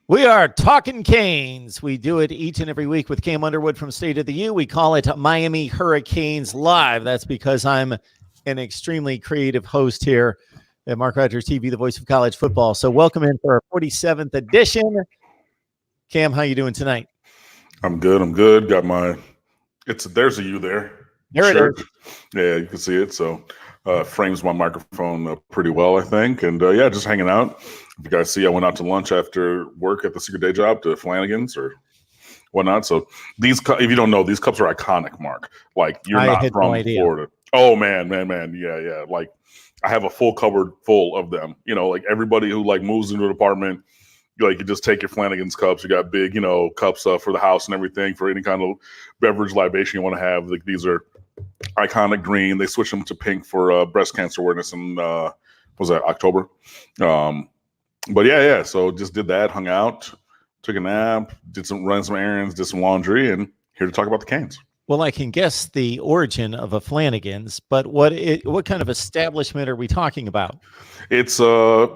We are talking Canes. We do it each and every week with Cam Underwood from State of the U. We call it Miami Hurricanes Live. That's because I'm an extremely creative host here at Mark Rogers TV, the voice of college football. So welcome in for our 47th edition. Cam, how you doing tonight? I'm good. Got my there's a U there. There it is. Yeah, you can see it. So frames my microphone pretty well, I think. And yeah, just hanging out. If you guys see, I went out to lunch after work at the secret day job to Flanagan's or whatnot. So these, if you don't know, these cups are iconic, Mark. Like you're not from Florida. Oh man. Yeah. Like I have a full cupboard full of them. You know, like everybody who like moves into an apartment, you just take your Flanagan's cups. You got big, cups for the house and everything for any kind of beverage libation you want to have. Like these are iconic green. They switched them to pink for breast cancer awareness in was that October? But yeah. So just did that, hung out, took a nap, ran some errands, did some laundry, and here to talk about the Canes. Well, I can guess the origin of a Flanagan's, but what kind of establishment are we talking about? It's a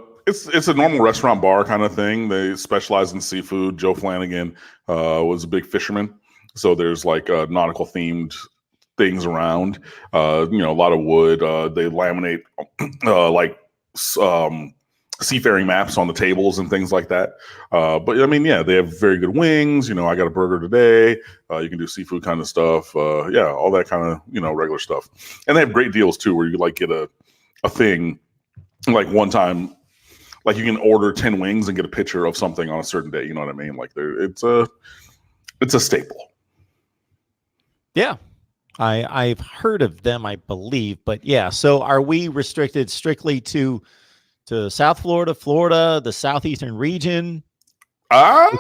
normal restaurant bar kind of thing. They specialize in seafood. Joe Flanagan was a big fisherman, so there's like nautical themed things around. A lot of wood. They laminate seafaring maps on the tables and things like that. But I mean, yeah, they have very good wings. I got a burger today. You can do seafood kind of stuff. Yeah, all that kind of regular stuff. And they have great deals too, where you like get a thing like one time. Like you can order 10 wings and get a picture of something on a certain day. You know what I mean? Like it's a staple. Yeah, I've heard of them, I believe. But yeah, so are we restricted strictly to South Florida, the southeastern region? I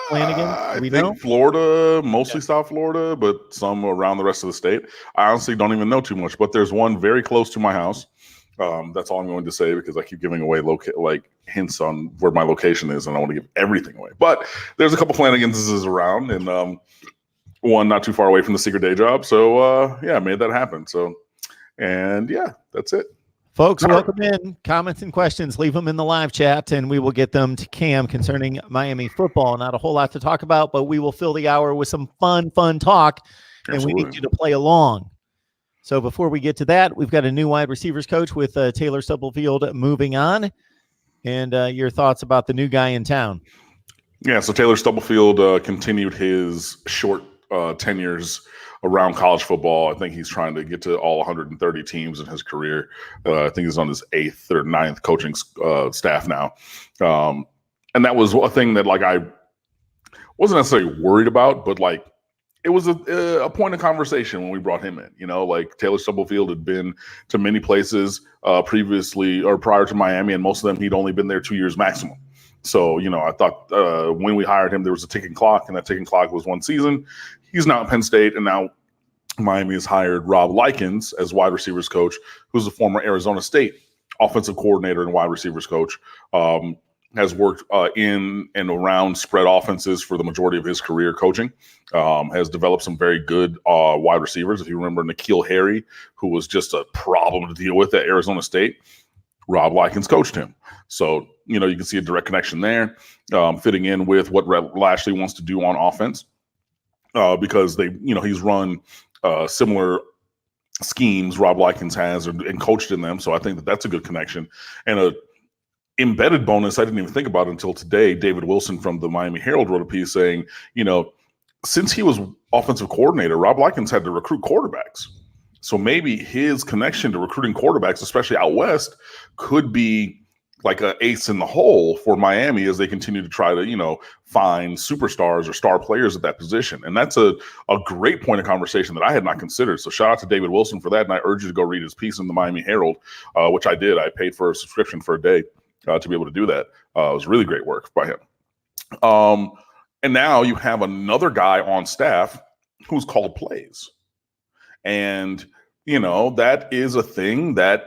think Florida, mostly South Florida, but some around the rest of the state. I honestly don't even know too much, but there's one very close to my house. That's all I'm going to say because I keep giving away hints on where my location is, and I want to give everything away. But there's a couple Flanagan's around, and one not too far away from the secret day job. So yeah, I made that happen. So, and yeah, that's it. Folks, welcome in. Comments and questions, leave them in the live chat, and we will get them to Cam concerning Miami football. Not a whole lot to talk about, but we will fill the hour with some fun talk, and Absolutely. We need you to play along. So before we get to that, we've got a new wide receivers coach with Taylor Stubblefield moving on, and your thoughts about the new guy in town. Yeah, so Taylor Stubblefield continued his short tenures around college football. I think he's trying to get to all 130 teams in his career. I think he's on his 8th or 9th coaching staff now. And that was a thing that I wasn't necessarily worried about, but it was a point of conversation when we brought him in. Taylor Stubblefield had been to many places previously or prior to Miami, and most of them he'd only been there 2 years maximum. So, I thought when we hired him, there was a ticking clock, and that ticking clock was one season. He's now at Penn State, and now Miami has hired Rob Likens as wide receivers coach, who's a former Arizona State offensive coordinator and wide receivers coach. Has worked in and around spread offenses for the majority of his career coaching. Has developed some very good wide receivers. If you remember N'Keal Harry, who was just a problem to deal with at Arizona State, Rob Likens coached him. So, you can see a direct connection there, fitting in with what Rhett Lashley wants to do on offense because he's run similar schemes Rob Likens has and coached in them. So I think that's a good connection. And a embedded bonus I didn't even think about until today. David Wilson from the Miami Herald wrote a piece saying, since he was offensive coordinator, Rob Likens had to recruit quarterbacks. So maybe his connection to recruiting quarterbacks, especially out west, could be like an ace in the hole for Miami as they continue to try to, find superstars or star players at that position. And that's a great point of conversation that I had not considered. So shout out to David Wilson for that. And I urge you to go read his piece in the Miami Herald, which I did. I paid for a subscription for a day to be able to do that. It was really great work by him. And now you have another guy on staff who's called plays. And, that is a thing that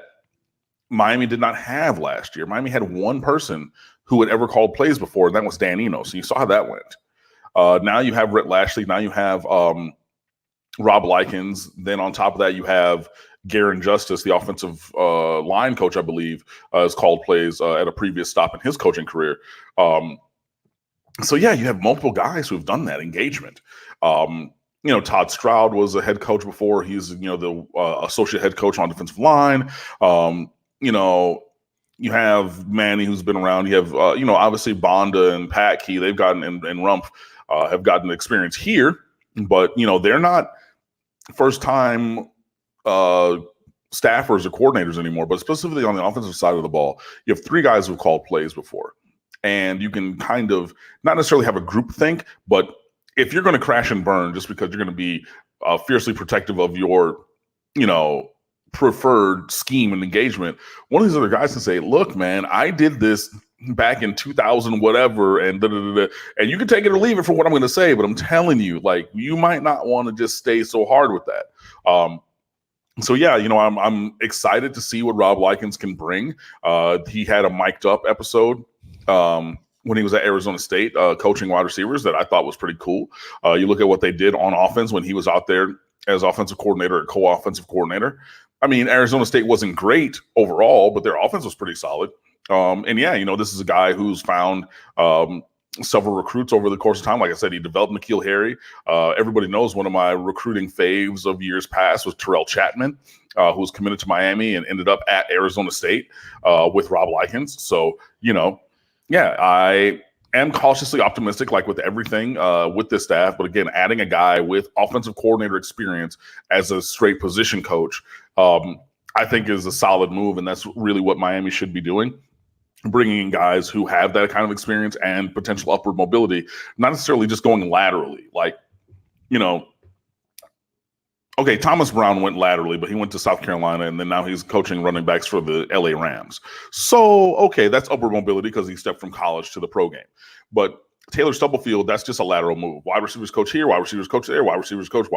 Miami did not have last year. Miami had one person who had ever called plays before, and that was Dan Enos. So you saw how that went. Now you have Rhett Lashley. Now you have Rob Likens. Then on top of that, you have Garen Justice, the offensive line coach, I believe, has called plays at a previous stop in his coaching career. So yeah, you have multiple guys who have done that engagement. Todd Stroud was a head coach before. He's, the associate head coach on defensive line. You have Manny, who's been around. You have, obviously Bonda and Pat Key. They've gotten, and Rumpf have gotten experience here, but, they're not first-time staffers or coordinators anymore, but specifically on the offensive side of the ball, you have three guys who've called plays before. And you can kind of not necessarily have a group think, but if you're going to crash and burn just because you're going to be fiercely protective of your, preferred scheme and engagement, one of these other guys can say, look, man, I did this back in 2000, whatever, and and you can take it or leave it for what I'm going to say, but I'm telling you, like, you might not want to just stay so hard with that. So yeah, I'm excited to see what Rob Likens can bring. He had a mic'd up episode when he was at Arizona State coaching wide receivers that I thought was pretty cool. You look at what they did on offense when he was out there as offensive coordinator or co-offensive coordinator. I mean, Arizona State wasn't great overall, but their offense was pretty solid. And yeah, this is a guy who's found several recruits over the course of time. Like I said, he developed N'Keal Harry. Everybody knows one of my recruiting faves of years past was Terrell Chapman, who was committed to Miami and ended up at Arizona State with Rob Likens. So, yeah, I am cautiously optimistic, like with everything with this staff. But again, adding a guy with offensive coordinator experience as a straight position coach, I think is a solid move. And that's really what Miami should be doing. Bringing in guys who have that kind of experience and potential upward mobility, not necessarily just going laterally. Like, okay, Thomas Brown went laterally, but he went to South Carolina, and then now he's coaching running backs for the LA Rams. So, okay, that's upward mobility because he stepped from college to the pro game. But Taylor Stubblefield, that's just a lateral move. Wide receivers coach here, wide receivers coach there, wide receivers coach,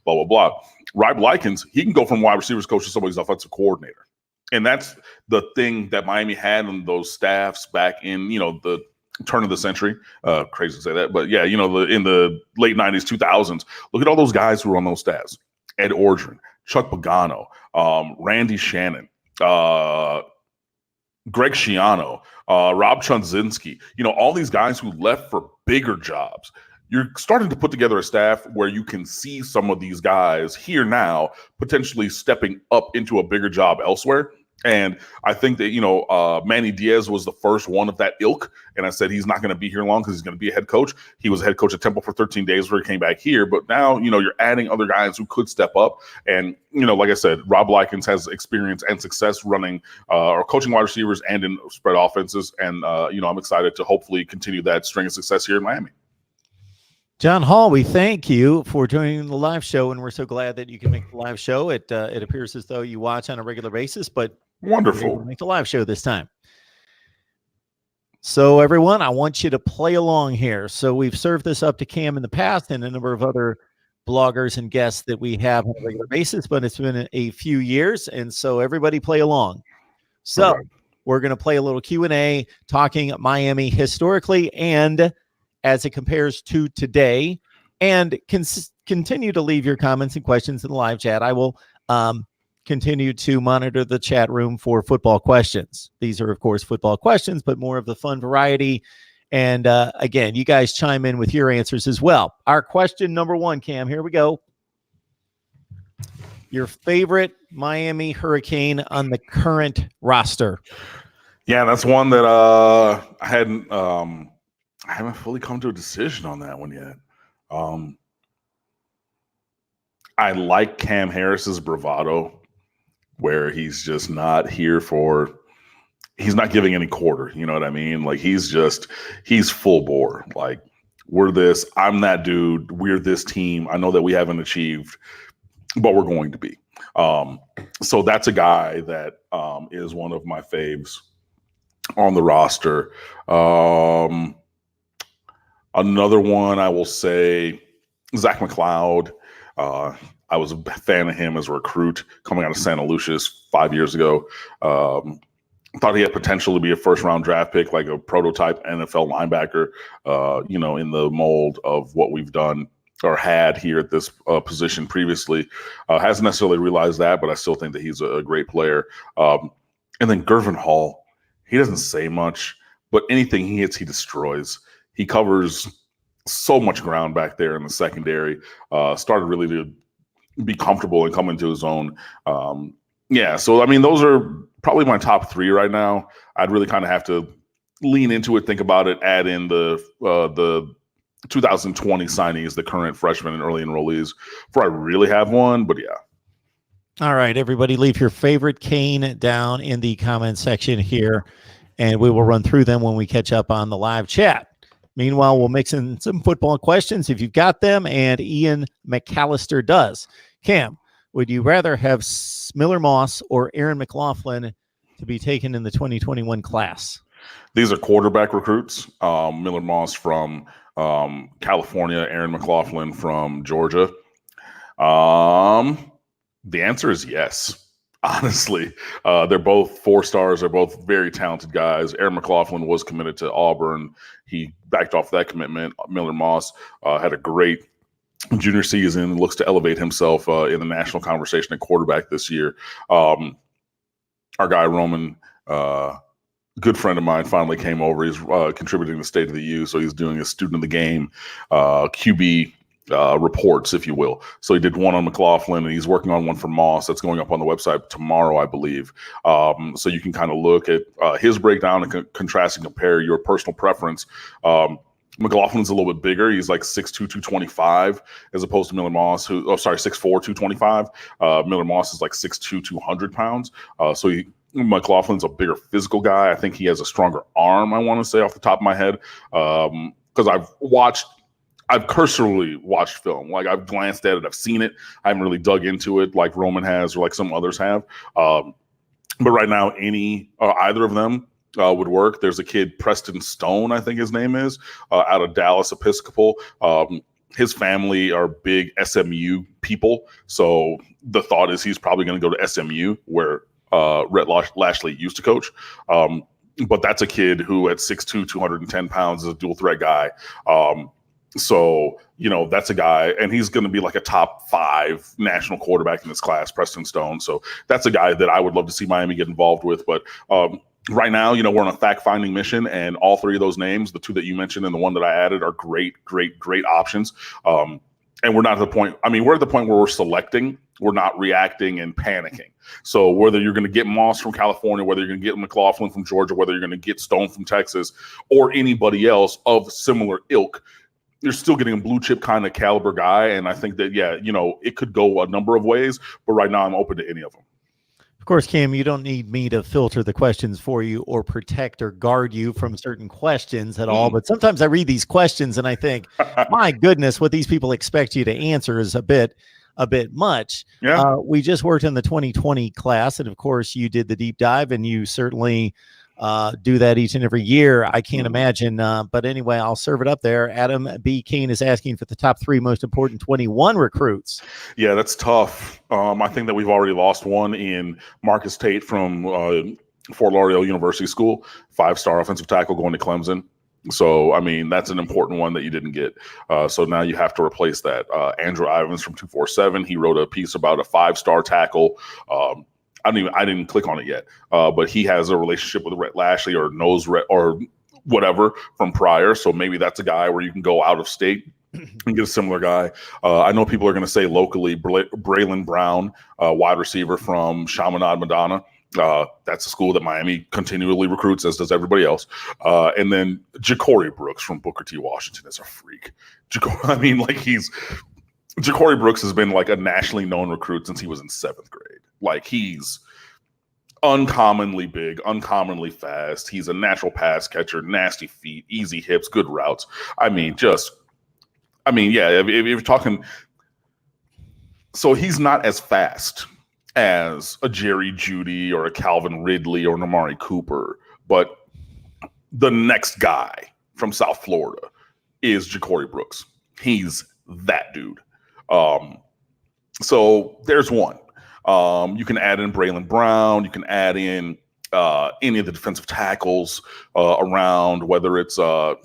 blah, blah, blah. Rob Likens, he can go from wide receivers coach to somebody's offensive coordinator. And that's the thing that Miami had on those staffs back in, the turn of the century. Crazy to say that, but yeah, in the late 90s, 2000s, look at all those guys who were on those staffs. Ed Ordron, Chuck Pagano, Randy Shannon, Greg Schiano, Rob Chudzinski, all these guys who left for bigger jobs. You're starting to put together a staff where you can see some of these guys here now potentially stepping up into a bigger job elsewhere. And I think that, Manny Diaz was the first one of that ilk. And I said he's not going to be here long because he's going to be a head coach. He was a head coach at Temple for 13 days before he came back here. But now, you're adding other guys who could step up. And, like I said, Rob Likens has experience and success running or coaching wide receivers and in spread offenses. And, I'm excited to hopefully continue that string of success here in Miami. John Hall, we thank you for joining the live show, and we're so glad that you can make the live show. It appears as though you watch on a regular basis, but wonderful. Make the live show this time. So everyone, I want you to play along here. So we've served this up to Cam in the past and a number of other bloggers and guests that we have on a regular basis, but it's been a few years, and so everybody play along. So we're going to play a little Q&A talking Miami historically and as it compares to today, and continue to leave your comments and questions in the live chat. I will continue to monitor the chat room for football questions. These are, of course, football questions, but more of the fun variety. And again, you guys chime in with your answers as well. Our question number one, Cam, here we go. Your favorite Miami Hurricane on the current roster? Yeah, that's one that I haven't fully come to a decision on that one yet. I like Cam Harris's bravado, where he's just not here he's not giving any quarter. You know what I mean? Like he's full bore. Like we're this, I'm that dude. We're this team. I know that we haven't achieved, but we're going to be. So that's a guy that is one of my faves on the roster. Another one, I will say, Zach McLeod. I was a fan of him as a recruit coming out of Santa Lucius 5 years ago. Thought he had potential to be a first-round draft pick, like a prototype NFL linebacker, in the mold of what we've done or had here at this position previously. Hasn't necessarily realized that, but I still think that he's a great player. And then Gervin Hall, he doesn't say much, but anything he hits, he destroys. He covers so much ground back there in the secondary. Started really to be comfortable and come into his own. So I mean, those are probably my top three right now. I'd really kind of have to lean into it, think about it, add in the 2020 signees, the current freshmen and early enrollees, before I really have one. But yeah. All right, everybody, leave your favorite Cane down in the comment section here, and we will run through them when we catch up on the live chat. Meanwhile, we'll mix in some football questions if you've got them, and Ian McAllister does. Cam, would you rather have Miller Moss or Aaron McLaughlin to be taken in the 2021 class? These are quarterback recruits. Miller Moss from California, Aaron McLaughlin from Georgia. The answer is yes. Honestly, they're both 4 stars. They're both very talented guys. Aaron McLaughlin was committed to Auburn. He backed off that commitment. Miller Moss had a great junior season, looks to elevate himself in the national conversation at quarterback this year. Our guy, Roman, good friend of mine, finally came over. He's contributing to State of the U, so he's doing a student of the game QB reports, if you will. So he did one on McLaughlin, and he's working on one for Moss that's going up on the website tomorrow, I believe. So you can kind of look at his breakdown and contrast and compare your personal preference. McLaughlin's a little bit bigger. He's like 6'2", 225, as opposed to Miller Moss, 6'4", 225. Miller Moss is like 6'2", 200 pounds. McLaughlin's a bigger physical guy. I think he has a stronger arm, I want to say, off the top of my head, because I've cursorily watched film. Like, I've glanced at it, I've seen it. I haven't really dug into it like Roman has or like some others have. But right now, either of them would work. There's a kid, Preston Stone, I think his name is, out of Dallas Episcopal. His family are big SMU people. So the thought is he's probably going to go to SMU, where Rhett Lashley used to coach. But that's a kid who at 6'2", 210 pounds is a dual threat guy. So, that's a guy, and he's going to be like a top 5 national quarterback in this class, Preston Stone. So that's a guy that I would love to see Miami get involved with. But right now, we're on a fact-finding mission, and all 3 of those names, the 2 that you mentioned and the one that I added, are great options. And we're not at the point, we're at the point where we're selecting. We're not reacting and panicking. So whether you're going to get Moss from California, whether you're going to get McLaughlin from Georgia, whether you're going to get Stone from Texas, or anybody else of similar ilk, you're still getting a blue chip kind of caliber guy. And I think that, it could go a number of ways, but right now I'm open to any of them. Of course, Cam, you don't need me to filter the questions for you or protect or guard you from certain questions at all. But sometimes I read these questions and I think, my goodness, what these people expect you to answer is a bit much. Yeah. We just worked in the 2020 class. And of course, you did the deep dive, and you certainly do that each and every year. I can't imagine. But anyway, I'll serve it up there. Adam B. Kane is asking for the top 3 most important 21 recruits. Yeah, that's tough. I think that we've already lost one in Marcus Tate from Fort Lauderdale University School, 5-star offensive tackle going to Clemson. So, that's an important one that you didn't get. So now you have to replace that. Andrew Ivins from 247, he wrote a piece about a 5-star tackle. I didn't click on it yet, but he has a relationship with Rhett Lashley, or knows Rhett or whatever from prior. So maybe that's a guy where you can go out of state and get a similar guy. I know people are going to say locally, Braylon Brown, wide receiver from Chaminade, Madonna. That's a school that Miami continually recruits, as does everybody else. And then Ja'Cory Brooks from Booker T. Washington is a freak. Ja'Cory Brooks has been like a nationally known recruit since he was in 7th grade. Like, he's uncommonly big, uncommonly fast. He's a natural pass catcher, nasty feet, easy hips, good routes. If you're talking, so he's not as fast as a Jerry Jeudy or a Calvin Ridley or an Amari Cooper, but the next guy from South Florida is Ja'Cory Brooks. He's that dude. So there's one. You can add in Braylon Brown. You can add in any of the defensive tackles around, whether it's I'm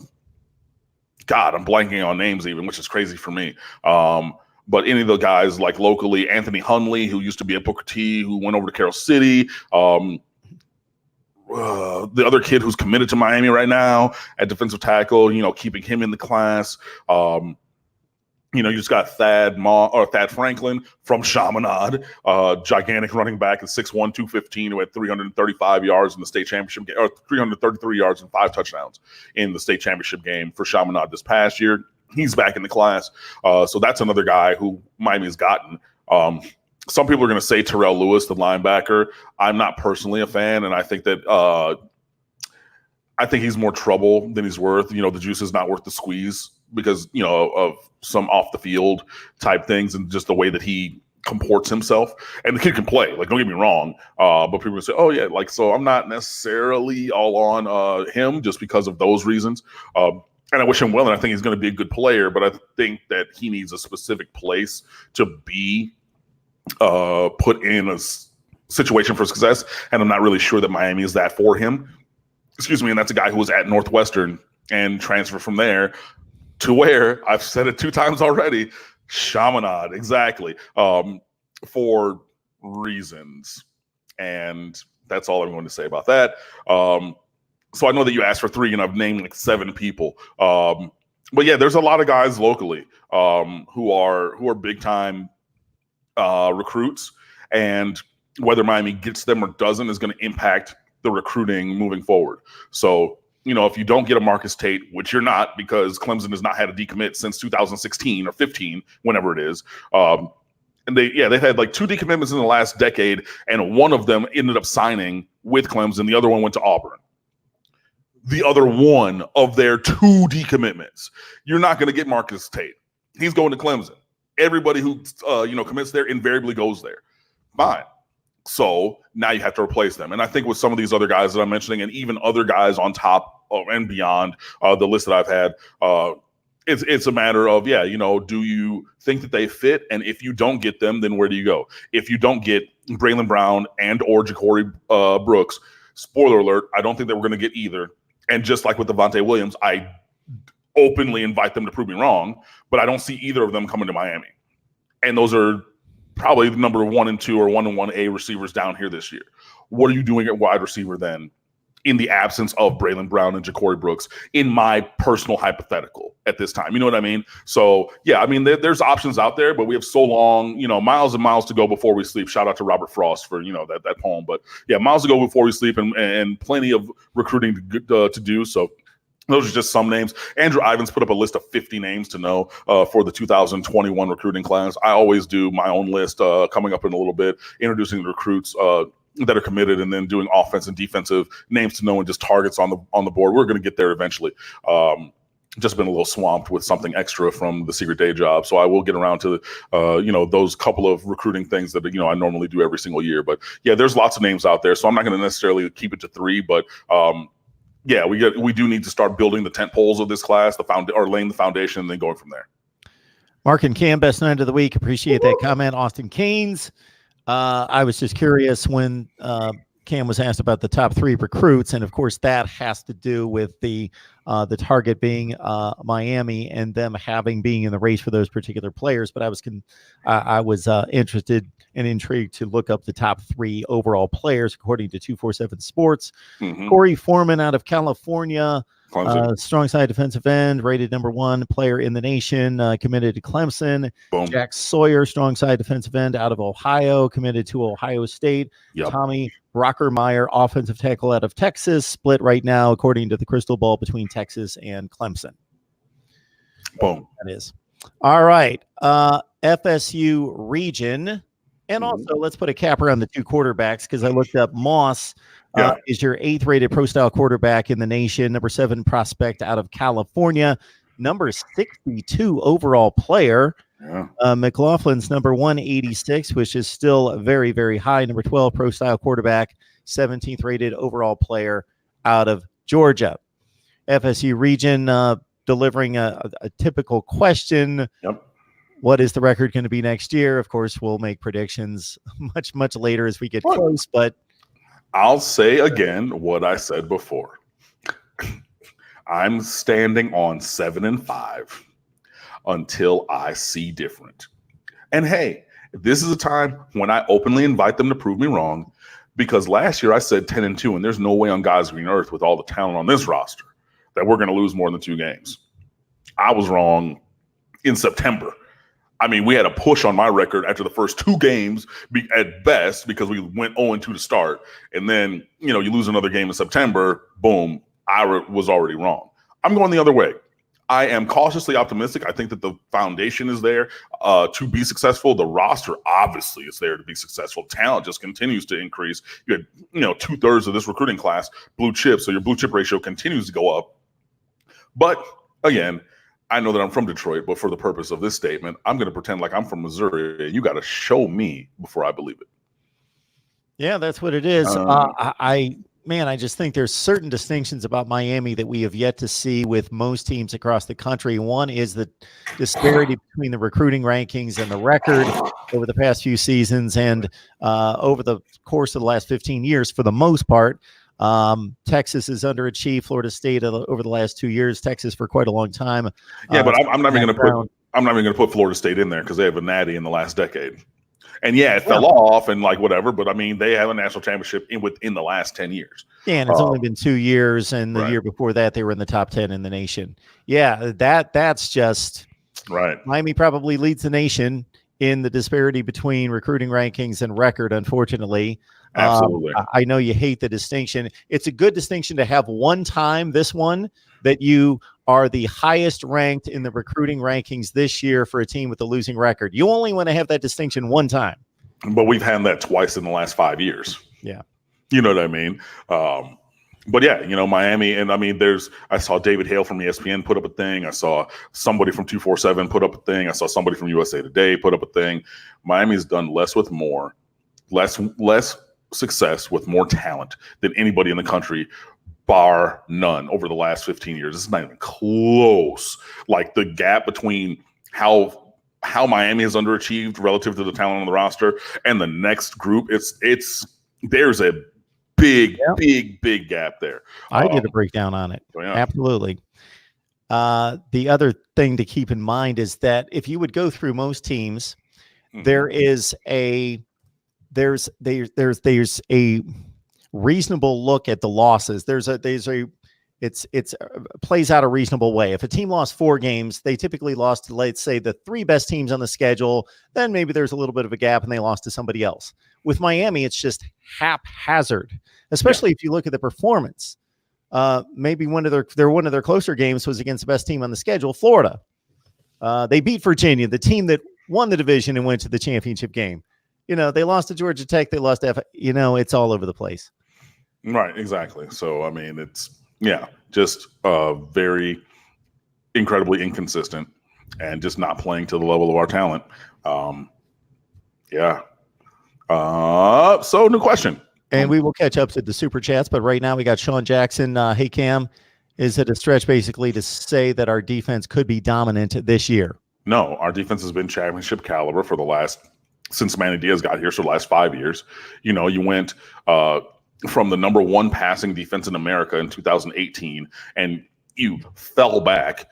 blanking on names even, which is crazy for me. But any of the guys like locally, Anthony Hunley, who used to be at Booker T, who went over to Carroll City. the other kid who's committed to Miami right now at defensive tackle, keeping him in the class. You just got Thad Franklin from Chaminade, gigantic running back at 6'1", 215, who had 335 yards in the state championship game, or 333 yards and 5 touchdowns in the state championship game for Chaminade this past year. He's back in the class. So that's another guy who Miami's gotten. Some people are going to say Terrell Lewis, the linebacker. I'm not personally a fan, and I think that I think he's more trouble than he's worth. The juice is not worth the squeeze because, of some off the field type things and just the way that he comports himself. And the kid can play, don't get me wrong. But people say, oh yeah, so I'm not necessarily all on him just because of those reasons. And I wish him well, and I think he's going to be a good player, but I think that he needs a specific place to be put in a situation for success. And I'm not really sure that Miami is that for him. Excuse me. And that's a guy who was at Northwestern and transferred from there to where, I've said it 2 times already, Chaminade, exactly, for reasons. And that's all I'm going to say about that. So I know that you asked for 3, and I've named 7 people. But yeah, there's a lot of guys locally who are big time recruits, and whether Miami gets them or doesn't is going to impact the recruiting moving forward. So, if you don't get a Marcus Tate, which you're not, because Clemson has not had a decommit since 2016 or 15, whenever it is. And they've had 2 decommitments in the last decade, and one of them ended up signing with Clemson. The other one went to Auburn. The other one of their 2 decommitments. You're not going to get Marcus Tate. He's going to Clemson. Everybody who commits there invariably goes there. Fine. So now you have to replace them. And I think with some of these other guys that I'm mentioning, and even other guys on top and beyond the list that I've had, it's a matter of, do you think that they fit? And if you don't get them, then where do you go? If you don't get Braylon Brown and or Ja'Cory Brooks, spoiler alert, I don't think that we're going to get either. And just like with Devontae Williams, I openly invite them to prove me wrong, but I don't see either of them coming to Miami. And those are probably the number 1 and 2 or 1 and 1A receivers down here this year. What are you doing at wide receiver then in the absence of Braylon Brown and Ja'Cory Brooks, in my personal hypothetical at this time? You know what I mean? So, yeah, there's options out there, but we have so long, miles and miles to go before we sleep. Shout out to Robert Frost for, that poem. But, yeah, miles to go before we sleep, and plenty of recruiting to do. So, those are just some names. Andrew Ivins put up a list of 50 names to know for the 2021 recruiting class. I always do my own list coming up in a little bit, introducing the recruits that are committed, and then doing offense and defensive names to know and just targets on the board. We're going to get there eventually. Just been a little swamped with something extra from the secret day job. So I will get around to, those couple of recruiting things that, I normally do every single year. But yeah, there's lots of names out there. So I'm not going to necessarily keep it to 3, but yeah, we do need to start building the tent poles of this class, or laying the foundation, and then going from there. Mark and Cam, best night of the week. Appreciate that comment. Austin Canes. I was just curious when Cam was asked about the top 3 recruits, and of course that has to do with the target being Miami and them being in the race for those particular players. But I was interested and intrigued to look up the top 3 overall players according to 247 Sports. Mm-hmm. Corey Foreman out of California, strong side defensive end, rated number 1 player in the nation, committed to Clemson. Boom. Jack Sawyer, strong side defensive end out of Ohio, committed to Ohio State. Yep. Tommy Brockermeyer, offensive tackle out of Texas, split right now, according to the crystal ball, between Texas and Clemson. Boom. That is. All right. FSU region. And also, let's put a cap around the 2 quarterbacks, because I looked up Moss is your 8th rated pro style quarterback in the nation, number 7 prospect out of California, number 62 overall player. Yeah. McLaughlin's number 186, which is still very, very high. Number 12 pro style quarterback, 17th rated overall player out of Georgia. FSU region delivering a typical question. Yep. What is the record going to be next year? Of course, we'll make predictions much, much later as we get close, but I'll say again what I said before. I'm standing on 7-5 until I see different. And hey, this is a time when I openly invite them to prove me wrong, Because last year I said 10-2, and there's no way on God's green earth with all the talent on this roster that we're going to lose more than 2 games. I was wrong in September. I mean, we had a push on my record after the first 2 games at best because we went 0-2 to start. And then, you lose another game in September, boom, I was already wrong. I'm going the other way. I am cautiously optimistic. I think that the foundation is there to be successful. The roster obviously is there to be successful. Talent just continues to increase. You had, 2/3 of this recruiting class blue chip, so your blue chip ratio continues to go up. But again, I know that I'm from Detroit, but for the purpose of this statement, I'm going to pretend like I'm from Missouri. You got to show me before I believe it. Yeah, that's what it is. I just think there's certain distinctions about Miami that we have yet to see with most teams across the country. One is the disparity between the recruiting rankings and the record over the past few seasons and over the course of the last 15 years. For the most part, Texas has underachieved Florida State over the last 2 years. Texas for quite a long time. Yeah, but I'm not even going to put Florida State in there because they have a natty in the last decade. And yeah, it fell off and whatever, but I mean, they have a national championship within the last 10 years. Yeah, and it's only been 2 years, and the year before that, they were in the top 10 in the nation. Yeah, that's just right. Miami probably leads the nation in the disparity between recruiting rankings and record, unfortunately. Absolutely. I know you hate the distinction. It's a good distinction to have one time, this one, that you are the highest ranked in the recruiting rankings this year for a team with a losing record. You only want to have that distinction one time. But we've had that twice in the last 5 years. Yeah. You know what I mean? But yeah, Miami, and I mean, I saw David Hale from ESPN put up a thing. I saw somebody from 247 put up a thing. I saw somebody from USA Today put up a thing. Miami's done less with more, less success with more talent than anybody in the country, bar none, over the last 15 years. This is not even close. Like the gap between how Miami has underachieved relative to the talent on the roster and the next group, there's a big gap there. I did a breakdown on it. Yeah. Absolutely. The other thing to keep in mind is that if you would go through most teams, there's a reasonable look at the losses. It plays out a reasonable way. If a team lost 4 games, they typically lost to, let's say, the 3 best teams on the schedule. Then maybe there's a little bit of a gap and they lost to somebody else. With Miami, it's just haphazard, especially if you look at the performance. Maybe one of their closer games was against the best team on the schedule, Florida. They beat Virginia, the team that won the division and went to the championship game. They lost to Georgia Tech. They lost to it's all over the place. Right, exactly. So, I mean, it's, just very incredibly inconsistent and just not playing to the level of our talent. So, new question. And we will catch up to the super chats, but right now we got Sean Jackson. Hey, Cam, is it a stretch basically to say that our defense could be dominant this year? No, our defense has been championship caliber for since Manny Diaz got here, so the last 5 years. You went from the number 1 passing defense in America in 2018, and you fell back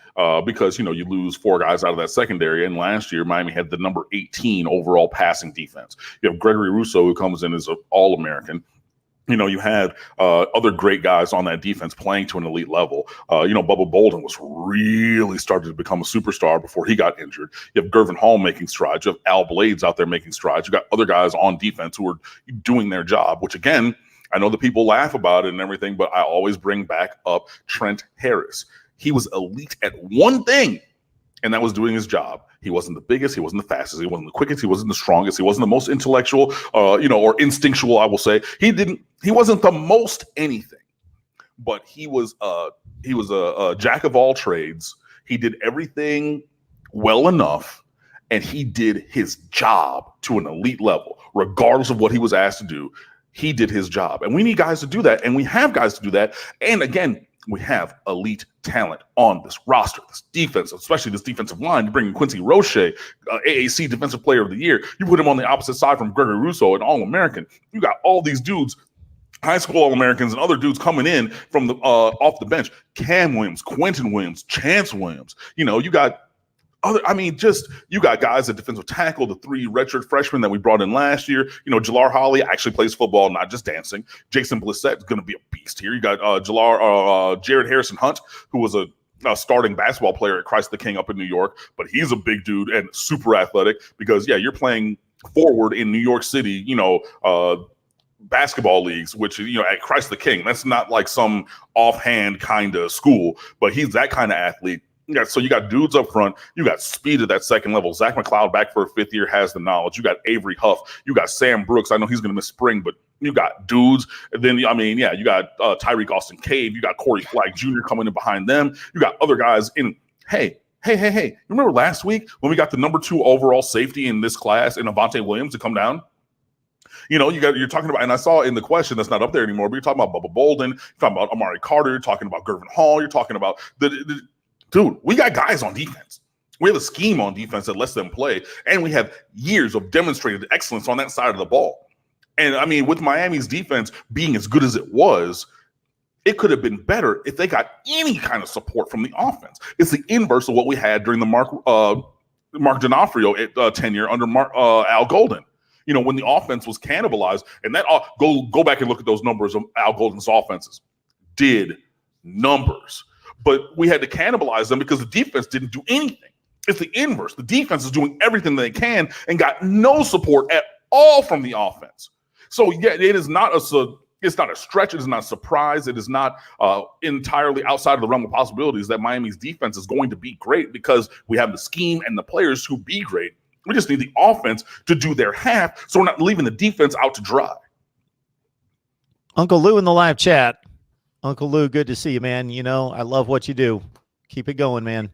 because, you lose 4 guys out of that secondary. And last year, Miami had the number 18 overall passing defense. You have Gregory Rousseau, who comes in as an All-American. You had other great guys on that defense playing to an elite level. Bubba Bolden was really started to become a superstar before he got injured. You have Gervin Hall making strides. You have Al Blades out there making strides. You got other guys on defense who are doing their job, which, again, I know that people laugh about it and everything, but I always bring back up Trent Harris. He was elite at one thing, and that was doing his job. He wasn't the biggest, he wasn't the fastest, he wasn't the quickest, he wasn't the strongest, he wasn't the most intellectual, or instinctual, I will say. He wasn't the most anything, but he was a jack of all trades. He did everything well enough, and he did his job to an elite level, regardless of what he was asked to do. He did his job, and we need guys to do that, and we have guys to do that. And again, we have elite talent on this roster, this defense, especially this defensive line. You bring in Quincy Roche, AAC Defensive Player of the Year. You put him on the opposite side from Gregory Rousseau, an All-American. You got all these dudes, high school All-Americans, and other dudes coming in from the off the bench. Cam Williams, Quentin Williams, Chance Williams. You got just you got guys at defensive tackle, the 3 redshirt freshmen that we brought in last year. Jalar Holly actually plays football, not just dancing. Jason Blissett is going to be a beast here. You got Jared Harrison Hunt, who was a starting basketball player at Christ the King up in New York, but he's a big dude and super athletic because, you're playing forward in New York City, basketball leagues, which, at Christ the King, that's not like some offhand kind of school, but he's that kind of athlete. So you got dudes up front. You got speed at that second level. Zach McLeod back for a 5th year has the knowledge. You got Avery Huff. You got Sam Brooks. I know he's going to miss spring, but you got dudes. And then, you got Tyreek Austin Cave. You got Corey Flagg Jr. coming in behind them. You got other guys in. Hey. You remember last week when we got the number 2 overall safety in this class in Avante Williams to come down? You're talking about, and I saw in the question that's not up there anymore, but you're talking about Bubba Bolden, you're talking about Amari Carter, you're talking about Gervin Hall, you're talking about dude, we got guys on defense. We have a scheme on defense that lets them play, and we have years of demonstrated excellence on that side of the ball. And with Miami's defense being as good as it was, it could have been better if they got any kind of support from the offense. It's the inverse of what we had during the Mark D'Onofrio tenure under Al Golden. When the offense was cannibalized, and that go back and look at those numbers of Al Golden's offenses. Did numbers. But we had to cannibalize them because the defense didn't do anything. It's the inverse. The defense is doing everything they can and got no support at all from the offense. So it is not it's not a stretch. It is not a surprise. It is not entirely outside of the realm of possibilities that Miami's defense is going to be great because we have the scheme and the players who be great. We just need the offense to do their half so we're not leaving the defense out to dry. Uncle Lou in the live chat. Uncle Lou, good to see you, man. I love what you do. Keep it going, man.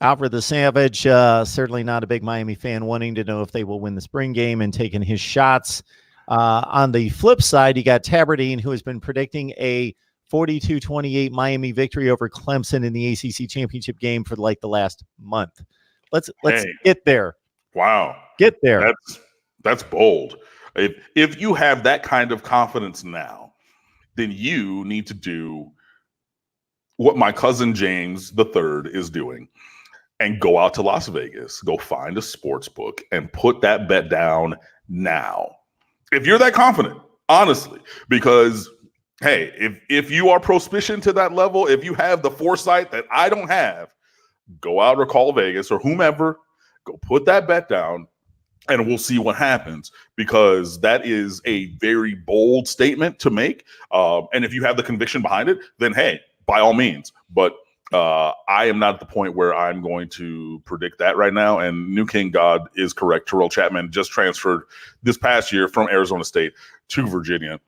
Alfred the Savage, certainly not a big Miami fan, wanting to know if they will win the spring game and taking his shots. On the flip side, you got Tabardine, who has been predicting a 42-28 Miami victory over Clemson in the ACC championship game for the last month. Let's get there. Wow. Get there. That's bold. If you have that kind of confidence now, then you need to do what my cousin James III is doing and go out to Las Vegas, go find a sports book and put that bet down now. If you're that confident, honestly, because, hey, if you are proficient to that level, if you have the foresight that I don't have, go out or call Vegas or whomever, go put that bet down. And we'll see what happens because that is a very bold statement to make. And if you have the conviction behind it, then, hey, by all means. But I am not at the point where I'm going to predict that right now. And New King God is correct. Terrell Chapman just transferred this past year from Arizona State to Virginia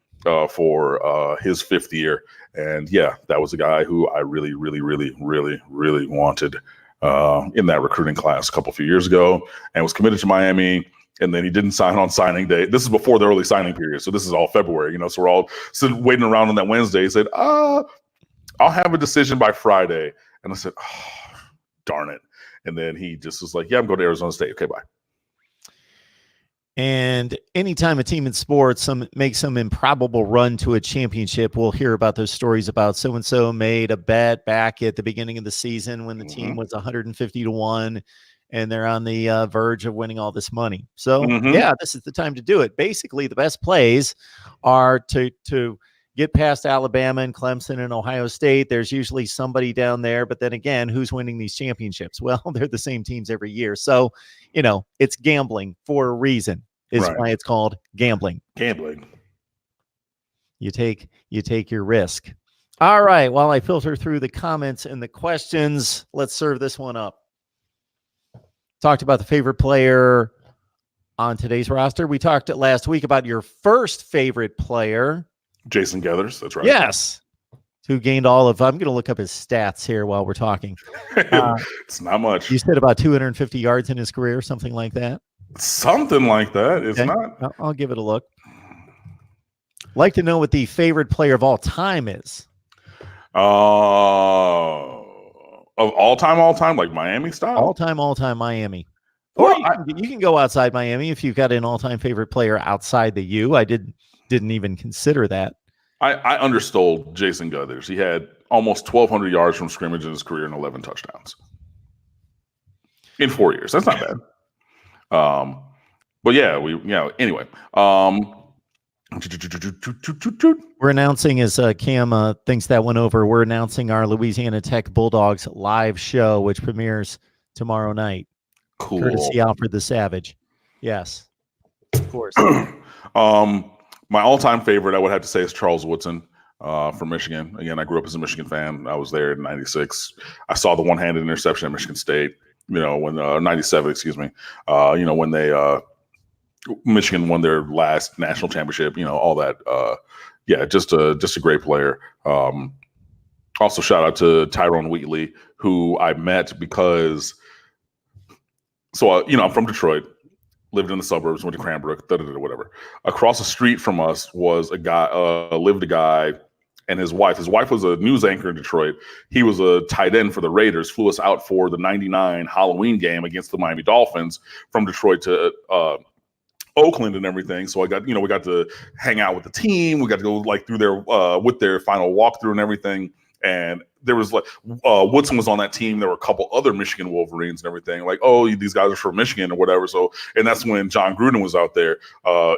for his 5th year. And, that was a guy who I really, really, really, really, really wanted in that recruiting class a few years ago and was committed to Miami. And then he didn't sign on signing day. This is before the early signing period. So this is all February, so we're all sitting waiting around on that Wednesday. He said, I'll have a decision by Friday. And I said, oh, darn it. And then he just was like, I'm going to Arizona State. Okay, bye. And anytime a team in sports makes some improbable run to a championship, we'll hear about those stories about so-and-so made a bet back at the beginning of the season when the team was 150-1 and they're on the verge of winning all this money. So, this is the time to do it. Basically, the best plays are to get past Alabama and Clemson and Ohio State. There's usually somebody down there. But then again, who's winning these championships? Well, they're the same teams every year. So, it's gambling for a reason. Is why it's called gambling. Gambling. You take your risk. All right. While I filter through the comments and the questions, let's serve this one up. Talked about the favorite player on today's roster. We talked last week about your first favorite player. Jason Gathers. That's right. Yes. Who gained all of, I'm going to look up his stats here while we're talking. It's not much. You said about 250 yards in his career, something like that. Something like that. It's okay. not. I'll give it a look. Like to know what the favorite player of all time is. Of all time, like Miami style? All time Miami. Or you can go outside Miami if you've got an all-time favorite player outside the U. I didn't even consider that. I understole Jason Gathers. He had almost 1,200 yards from scrimmage in his career and 11 touchdowns. in 4 years. That's not bad. But yeah, anyway. We're announcing, as Cam thinks that went over, we're announcing our Louisiana Tech Bulldogs live show, which premieres tomorrow night. Cool. Courtesy Alfred the Savage. Yes, of course. My all-time favorite, I would have to say, is Charles Woodson from Michigan. Again, I grew up as a Michigan fan. I was there in '96. I saw the one-handed interception at Michigan State. When '97, excuse me. When they Michigan won their last national championship. All that. Just a great player. Also, shout out to Tyrone Wheatley, who I met because. So I'm from Detroit. Lived in the suburbs, went to Cranbrook, whatever. Across the street from us was a guy, lived a guy and his wife. His wife was a news anchor in Detroit. He was a tight end for the Raiders, flew us out for the '99 Halloween game against the Miami Dolphins from Detroit to Oakland and everything. So we got to hang out with the team. We got to go through their with their final walkthrough and everything. And there was Woodson was on that team. There were a couple other Michigan Wolverines and everything. These guys are from Michigan or whatever. So, and that's when John Gruden was out there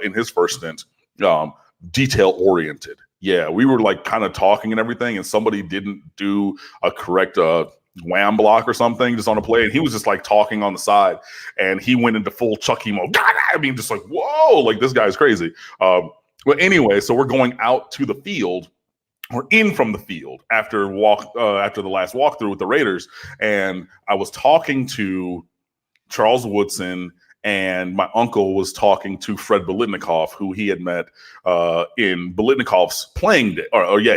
in his first stint, detail oriented. Yeah, we were kind of talking and everything, and somebody didn't do a correct wham block or something just on a play, and he was just talking on the side, and he went into full Chucky mode. I mean, just whoa, this guy's crazy. But anyway, so we're going out to the field. We're in from the field after the last walkthrough with the Raiders, and I was talking to Charles Woodson, and my uncle was talking to Fred Biletnikoff, who he had met in Biletnikoff's playing day,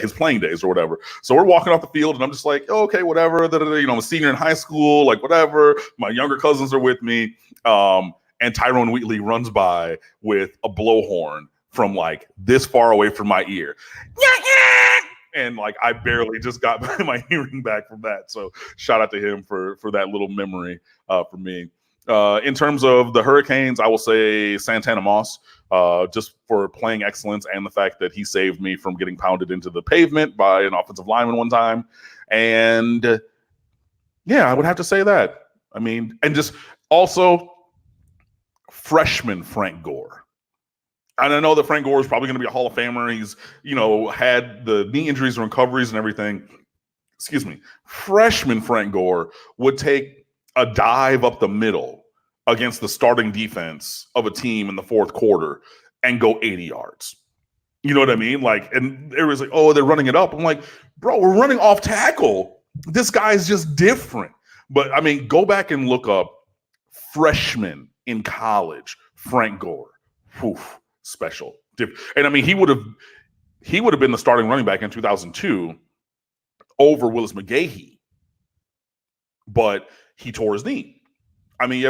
his playing days or whatever. So we're walking off the field, and I'm just okay, whatever. I'm a senior in high school, whatever. My younger cousins are with me, and Tyrone Wheatley runs by with a blowhorn from this far away from my ear. And I barely just got my hearing back from that. So shout out to him for that little memory for me. In terms of the Hurricanes, I will say Santana Moss, just for playing excellence and the fact that he saved me from getting pounded into the pavement by an offensive lineman one time. And yeah, I would have to say that. I mean, and just also freshman Frank Gore. And I know that Frank Gore is probably going to be a Hall of Famer. He's, had the knee injuries and recoveries and everything. Excuse me. Freshman Frank Gore would take a dive up the middle against the starting defense of a team in the fourth quarter and go 80 yards. You know what I mean? And it was they're running it up. I'm bro, we're running off tackle. This guy's just different. But I mean, go back and look up freshman in college, Frank Gore. Oof. Special. And I mean, he would have been the starting running back in 2002 over Willis McGahee, but he tore his knee. I mean,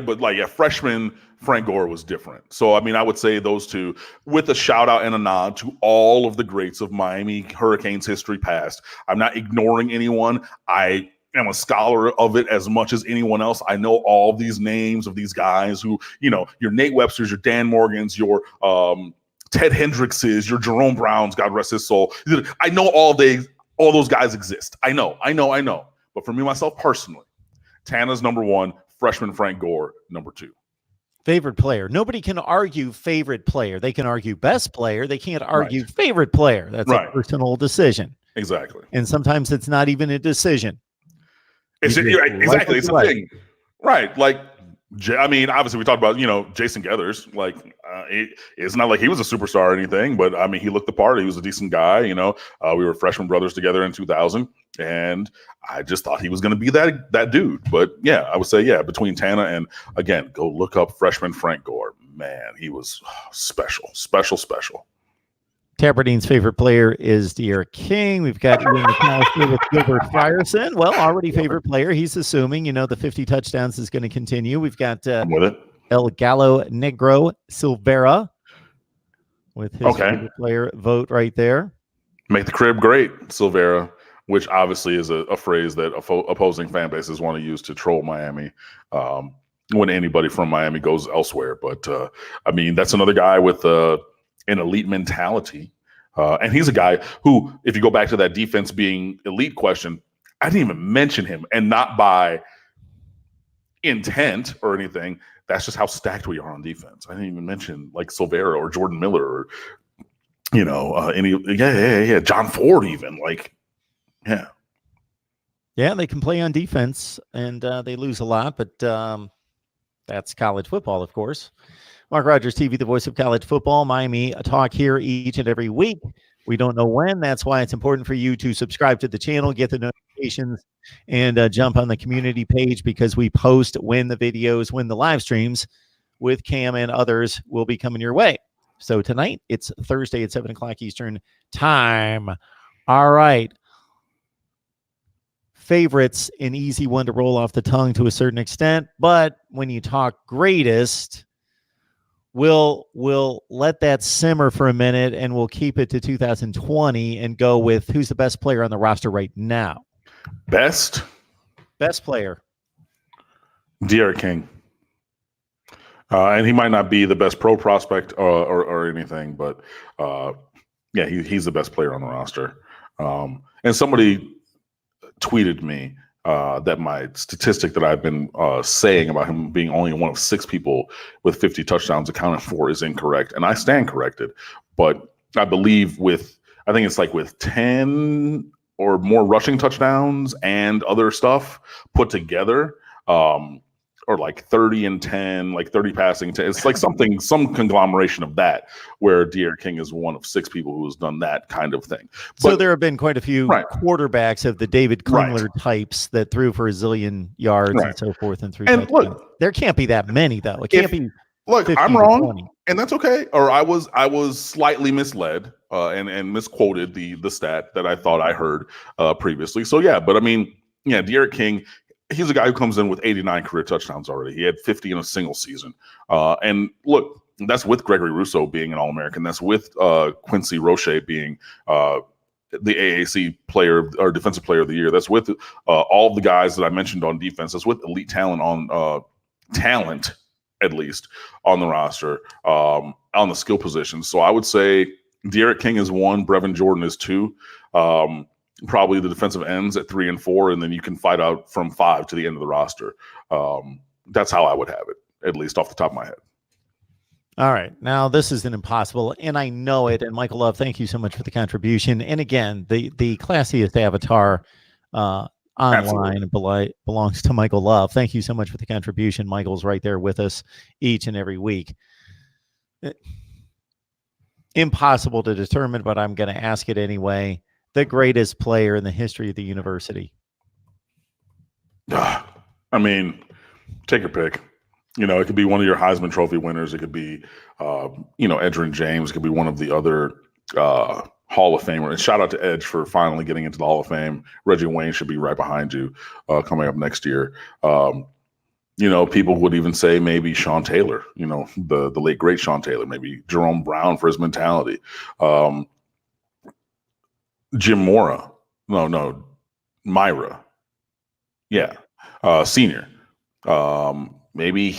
freshman Frank Gore was different. So, I mean, I would say those two, with a shout out and a nod to all of the greats of Miami Hurricanes history past. I'm not ignoring anyone. I am a scholar of it as much as anyone else. I know all of these names of these guys who, your Nate Websters, your Dan Morgans, your Ted Hendrickses, your Jerome Browns, God rest his soul. I know all those guys exist. I know. But for me, myself personally, Tana's number one, freshman Frank Gore, number two. Favorite player. Nobody can argue favorite player. They can argue best player. They can't argue favorite player. That's a personal decision. Exactly. And sometimes it's not even a decision. Exactly. It's a thing. Right. I mean, obviously we talked about, Jason Geathers, it's not like he was a superstar or anything, but I mean, he looked the part. He was a decent guy. We were freshman brothers together in 2000, and I just thought he was going to be that dude. But yeah, I would say, between Tana and, again, go look up freshman Frank Gore. Man, he was special. Tabardine's favorite player is De'Ara King. We've got Ian McAllister with Gilbert Frierson. Well, already favorite player. He's assuming, the 50 touchdowns is going to continue. We've got El Gallo Negro Silvera with his favorite player vote right there. Make the crib great, Silvera, which obviously is a phrase that opposing fan bases want to use to troll Miami when anybody from Miami goes elsewhere. But, I mean, that's another guy with an elite mentality. And he's a guy who, if you go back to that defense being elite question, I didn't even mention him, and not by intent or anything. That's just how stacked we are on defense. I didn't even mention like Silvera or Jordan Miller or John Ford even Yeah, they can play on defense, and they lose a lot, but that's college football, of course. Mark Rogers TV, the voice of college football. Miami talk here each and every week. We don't know when. That's why it's important for you to subscribe to the channel, get the notifications, and jump on the community page, because we post when the videos, when the live streams with Cam and others will be coming your way. So tonight, it's Thursday at 7 o'clock Eastern time. All right. Favorites, an easy one to roll off the tongue to a certain extent, but when you talk greatest, we'll let that simmer for a minute, and we'll keep it to 2020 and go with who's the best player on the roster right now. Best player, D'Eriq King. And he might not be the best pro prospect or anything, but yeah, he's the best player on the roster. And somebody tweeted me that my statistic that I've been saying about him being only one of 6 people with 50 touchdowns accounted for is incorrect, and I stand corrected. But I believe I think it's like with 10 or more rushing touchdowns and other stuff put together, or like 30 and 10, like 30 passing. It's like some conglomeration of that, where D'Eriq King is one of 6 people who has done that kind of thing. So there have been quite a few quarterbacks of the David Klingler types that threw for a zillion yards and so forth and 3 touchdowns. Look, there can't be that many, though. It can't be. Look, I'm wrong, and that's okay. Or I was slightly misled and misquoted the stat that I thought I heard previously. So yeah, but I mean, yeah, D'Eriq King. He's a guy who comes in with 89 career touchdowns already. He had 50 in a single season. And look, that's with Gregory Rousseau being an All-American. That's with Quincy Roche being the AAC player or defensive player of the year. That's with all the guys that I mentioned on defense. That's with elite talent at least on the roster, on the skill positions. So I would say D'Eriq King is 1, Brevin Jordan is 2. Probably the defensive ends at 3 and 4, and then you can fight out from 5 to the end of the roster. That's how I would have it, at least off the top of my head. All right. Now, this is an impossible, and I know it. And Michael Love, thank you so much for the contribution. And again, the classiest avatar online belongs to Michael Love. Thank you so much for the contribution. Michael's right there with us each and every week. Impossible to determine, but I'm going to ask it anyway. The greatest player in the history of the university? I mean, take your pick. It could be one of your Heisman Trophy winners. It could be, Edgerrin James. It could be one of the other Hall of Famers. And shout out to Edge for finally getting into the Hall of Fame. Reggie Wayne should be right behind you coming up next year. People would even say maybe Sean Taylor, the late, great Sean Taylor, maybe Jerome Brown for his mentality. Jim Mora. No, Myra. Yeah. Senior. Maybe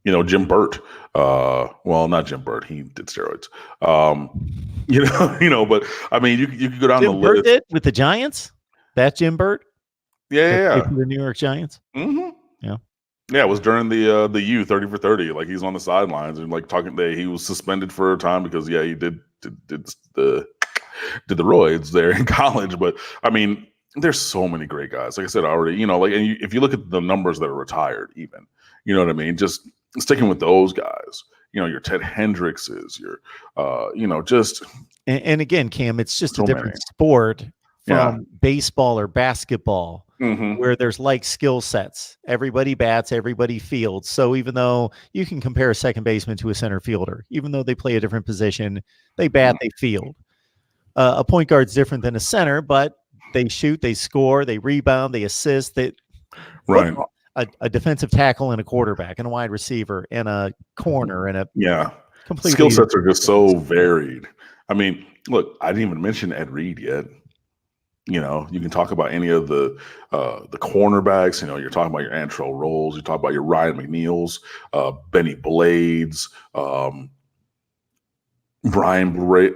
Jim Burt. Well, not Jim Burt. He did steroids. But I mean, you could go down the list. Did with the Giants? That Jim Burt? Yeah. The New York Giants? Mm-hmm. Yeah. Yeah, it was during the U 30 for 30. Like he's on the sidelines and like talking. He was suspended for a time because he did the roids there in college. But I mean, there's so many great guys. Like I said already, if you look at the numbers that are retired, even, you know what I mean? Just sticking with those guys, your Ted Hendrickses, your, just. And again, Cam, it's just a different sport from baseball or basketball, where there's like skill sets. Everybody bats, everybody fields. So even though you can compare a second baseman to a center fielder, even though they play a different position, they bat, they field. A point guard's different than a center, but they shoot, they score, they rebound, they assist. Right. A defensive tackle and a quarterback and a wide receiver and a corner and a complete skill sets are just so varied. I mean, look, I didn't even mention Ed Reed yet. You can talk about any of the cornerbacks. You're talking about your Antrell Rolls. You talk about your Ryan McNeils, Benny Blades, Brian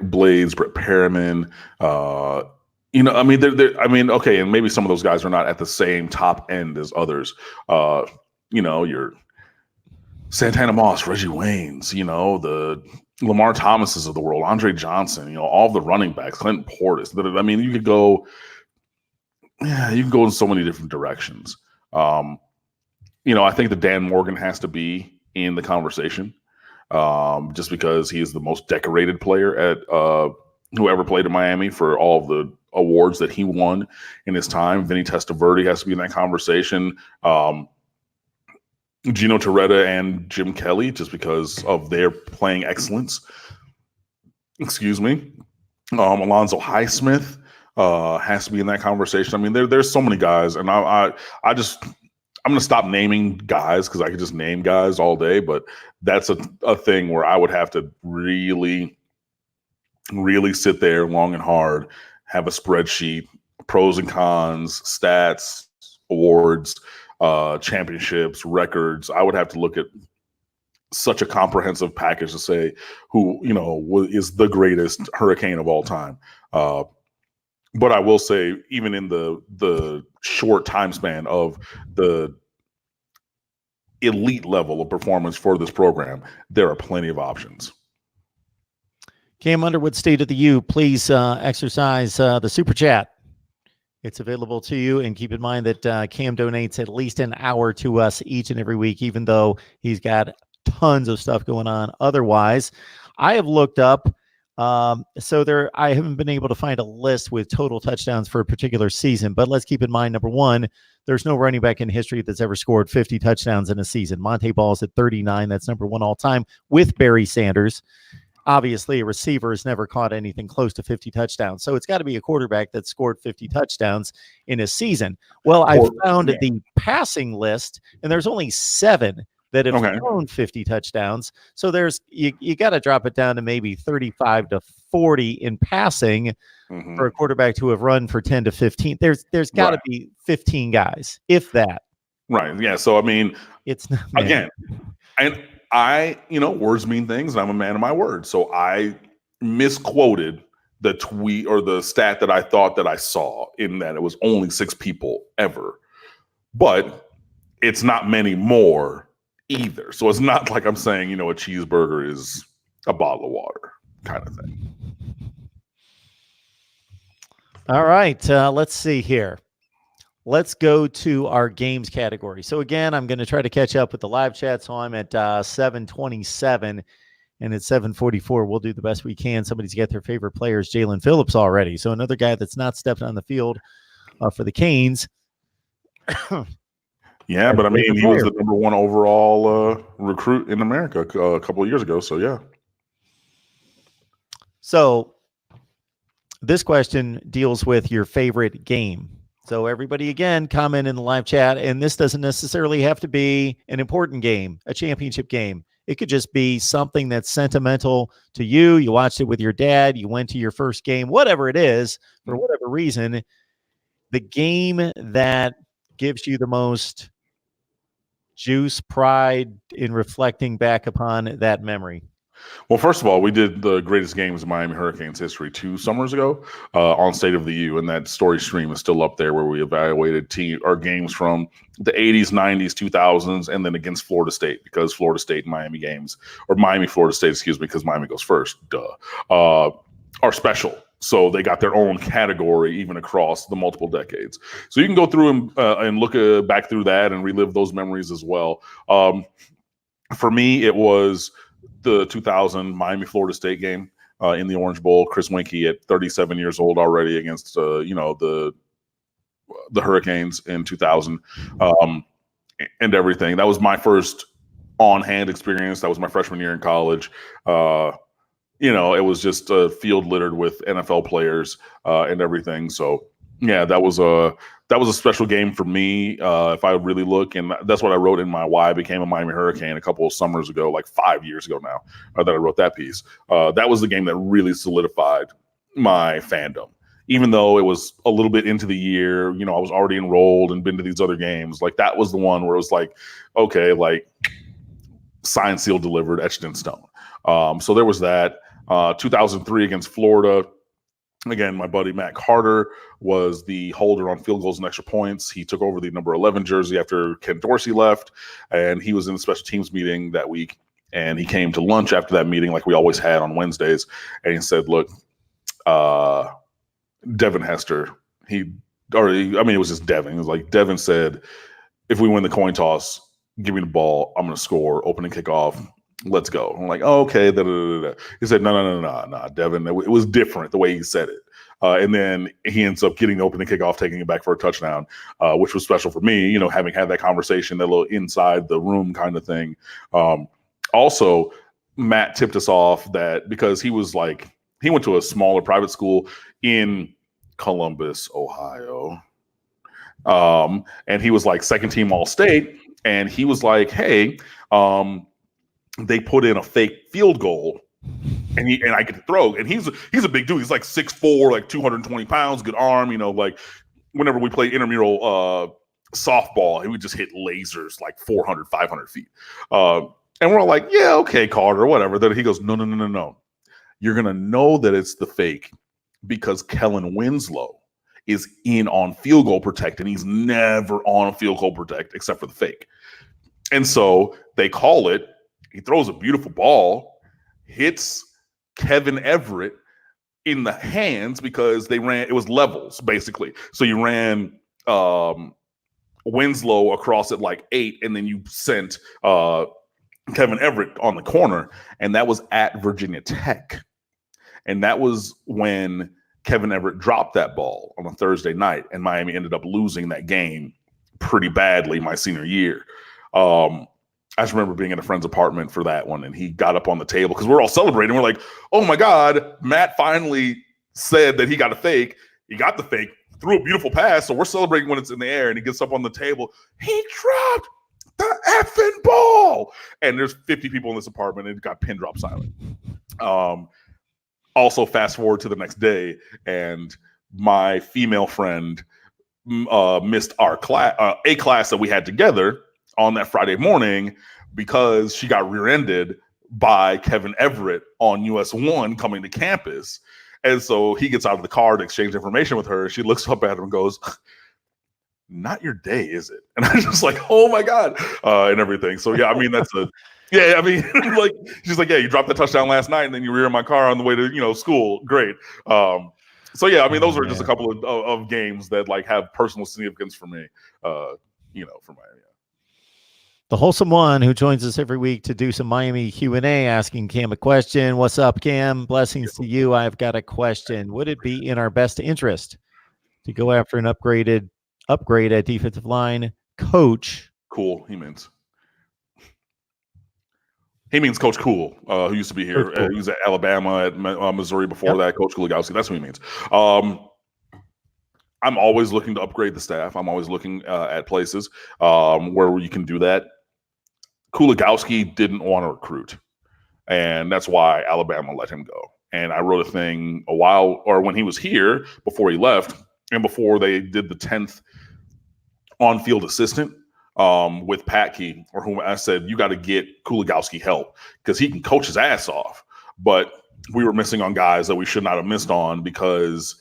Blades, Brett Perriman. I mean, okay, and maybe some of those guys are not at the same top end as others. your Santana Moss, Reggie Waynes, the Lamar Thomases of the world, Andre Johnson, all the running backs, Clinton Portis. I mean, you can go in so many different directions. I think that Dan Morgan has to be in the conversation, just because he is the most decorated player at who ever played in Miami for all of the awards that he won in his time. Vinny Testaverde has to be in that conversation. Gino Torretta and Jim Kelly, just because of their playing excellence. Excuse me. Alonzo Highsmith has to be in that conversation. I mean, there's so many guys, and I'm going to stop naming guys because I could just name guys all day, but that's a thing where I would have to really, really sit there long and hard, have a spreadsheet, pros and cons, stats, awards, championships, records. I would have to look at such a comprehensive package to say who, is the greatest Hurricane of all time. But I will say, even in the short time span of the elite level of performance for this program, there are plenty of options. Cam Underwood, State of the U, please exercise the super chat. It's available to you, and keep in mind that Cam donates at least an hour to us each and every week, even though he's got tons of stuff going on otherwise. I have looked up, I haven't been able to find a list with total touchdowns for a particular season, but let's keep in mind, number one, there's no running back in history that's ever scored 50 touchdowns in a season. Monte Ball's at 39. That's number one all time with Barry Sanders. Obviously, a receiver has never caught anything close to 50 touchdowns. So it's got to be a quarterback that scored 50 touchdowns in a season. Well, I found the passing list, and there's only 7 that have thrown 50 touchdowns. So you got to drop it down to maybe 35 to 40 in passing for a quarterback to have run for 10 to 15. There's got to be 15 guys, if that. Right. Yeah. So, I mean, it's not, again, and words mean things, and I'm a man of my word. So I misquoted the tweet or the stat that I thought that I saw, in that it was only 6 people ever. But it's not many more either. So it's not like I'm saying, a cheeseburger is a bottle of water kind of thing. All right. Let's see here. Let's go to our games category. So again, I'm going to try to catch up with the live chat. So I'm at 7:27, and at 7:44, we'll do the best we can. Somebody's got their favorite players, Jalen Phillips, already. So another guy that's not stepped on the field for the Canes. Yeah, but I mean, he was the number 1 overall recruit in America a couple of years ago. So yeah. So this question deals with your favorite game. So everybody, again, comment in the live chat, and this doesn't necessarily have to be an important game, a championship game. It could just be something that's sentimental to you. You watched it with your dad. You went to your first game, whatever it is, for whatever reason, the game that gives you the most juice, pride in reflecting back upon that memory. Well, first of all, we did the greatest games in Miami Hurricanes history 2 summers ago on State of the U, and that story stream is still up there, where we evaluated our games from the 80s, 90s, 2000s, and then against Florida State, because Florida State and Miami games, or Miami, Florida State, excuse me, because Miami goes first, are special. So they got their own category even across the multiple decades. So you can go through and look back through that and relive those memories as well. For me, it was the 2000 Miami Florida State game in the Orange Bowl. Chris Weinke at 37 years old already against the Hurricanes in 2000 and everything. That was my first on-hand experience. That was my freshman year in college. It was just a field littered with NFL players and everything. So yeah, that was a special game for me. If I really look, and that's what I wrote in my Why I Became a Miami Hurricane a couple of summers ago, like 5 years ago now, that I wrote that piece. That was the game that really solidified my fandom. Even though it was a little bit into the year, I was already enrolled and been to these other games. Like, that was the one where it was like, okay, like, signed, sealed, delivered, etched in stone. So there was that. 2003 against Florida. Again, my buddy Matt Carter was the holder on field goals and extra points. He took over the number 11 jersey after Ken Dorsey left, and he was in the special teams meeting that week. And he came to lunch after that meeting, like we always had on Wednesdays, and he said, "Look, Devin Hester, it was just Devin. It was like Devin said, if we win the coin toss, give me the ball. I'm going to score. Opening kickoff. Let's go." I'm like, "Oh, okay." He said, no, Devin. It was different the way he said it. And then he ends up getting the opening kickoff, taking it back for a touchdown, which was special for me, having had that conversation, that little inside the room kind of thing. Also, Matt tipped us off that because he went to a smaller private school in Columbus, Ohio. And he was like second team All-State. And he was like, "Hey, they put in a fake field goal and I get to throw." And he's a big dude. He's like 6'4", like 220 pounds, good arm, like whenever we play intramural softball, he would just hit lasers like 400, 500 feet. And we're all like, "Yeah, okay, Carter, whatever." Then he goes, No. You're going to know that it's the fake because Kellen Winslow is in on field goal protect, and he's never on field goal protect except for the fake. And so they call it. He throws a beautiful ball, hits Kevin Everett in the hands because it was levels, basically. So you ran Winslow across at like 8, and then you sent Kevin Everett on the corner, and that was at Virginia Tech. And that was when Kevin Everett dropped that ball on a Thursday night, and Miami ended up losing that game pretty badly my senior year. I just remember being in a friend's apartment for that one, and he got up on the table because we're all celebrating. We're like, "Oh my God, Matt finally said that he got a fake. He got the fake, threw a beautiful pass." So we're celebrating when it's in the air, and he gets up on the table. "He dropped the effing ball." And there's 50 people in this apartment, and it got pin drop silent. Also, fast forward to the next day, and my female friend missed our a class that we had together on that Friday morning because she got rear-ended by Kevin Everett on US 1 coming to campus. And so he gets out of the car to exchange information with her. She looks up at him and goes, "Not your day, is it?" And I'm just like, "Oh my God," and everything. So yeah, I mean, like she's like, "Yeah, you dropped the touchdown last night, and then you rear my car on the way to school. Great." So yeah, I mean, those are just a couple of games that like have personal significance for me. For my. The Wholesome One, who joins us every week to do some Miami Q&A, asking Cam a question. What's up, Cam? Blessings to you. I've got a question. Would it be in our best interest to go after an upgrade at defensive line coach? Cool. He means Coach Cool, who used to be here. Cool. He was at Alabama, at Missouri before that. Coach Kuligowski. That's what he means. I'm always looking to upgrade the staff. I'm always looking at places where you can do that. Kuligowski didn't want to recruit, and that's why Alabama let him go. And I wrote a thing when he was here, before he left, and before they did the 10th on-field assistant with Patke, or whom I said, "You got to get Kuligowski help because he can coach his ass off." But we were missing on guys that we should not have missed on because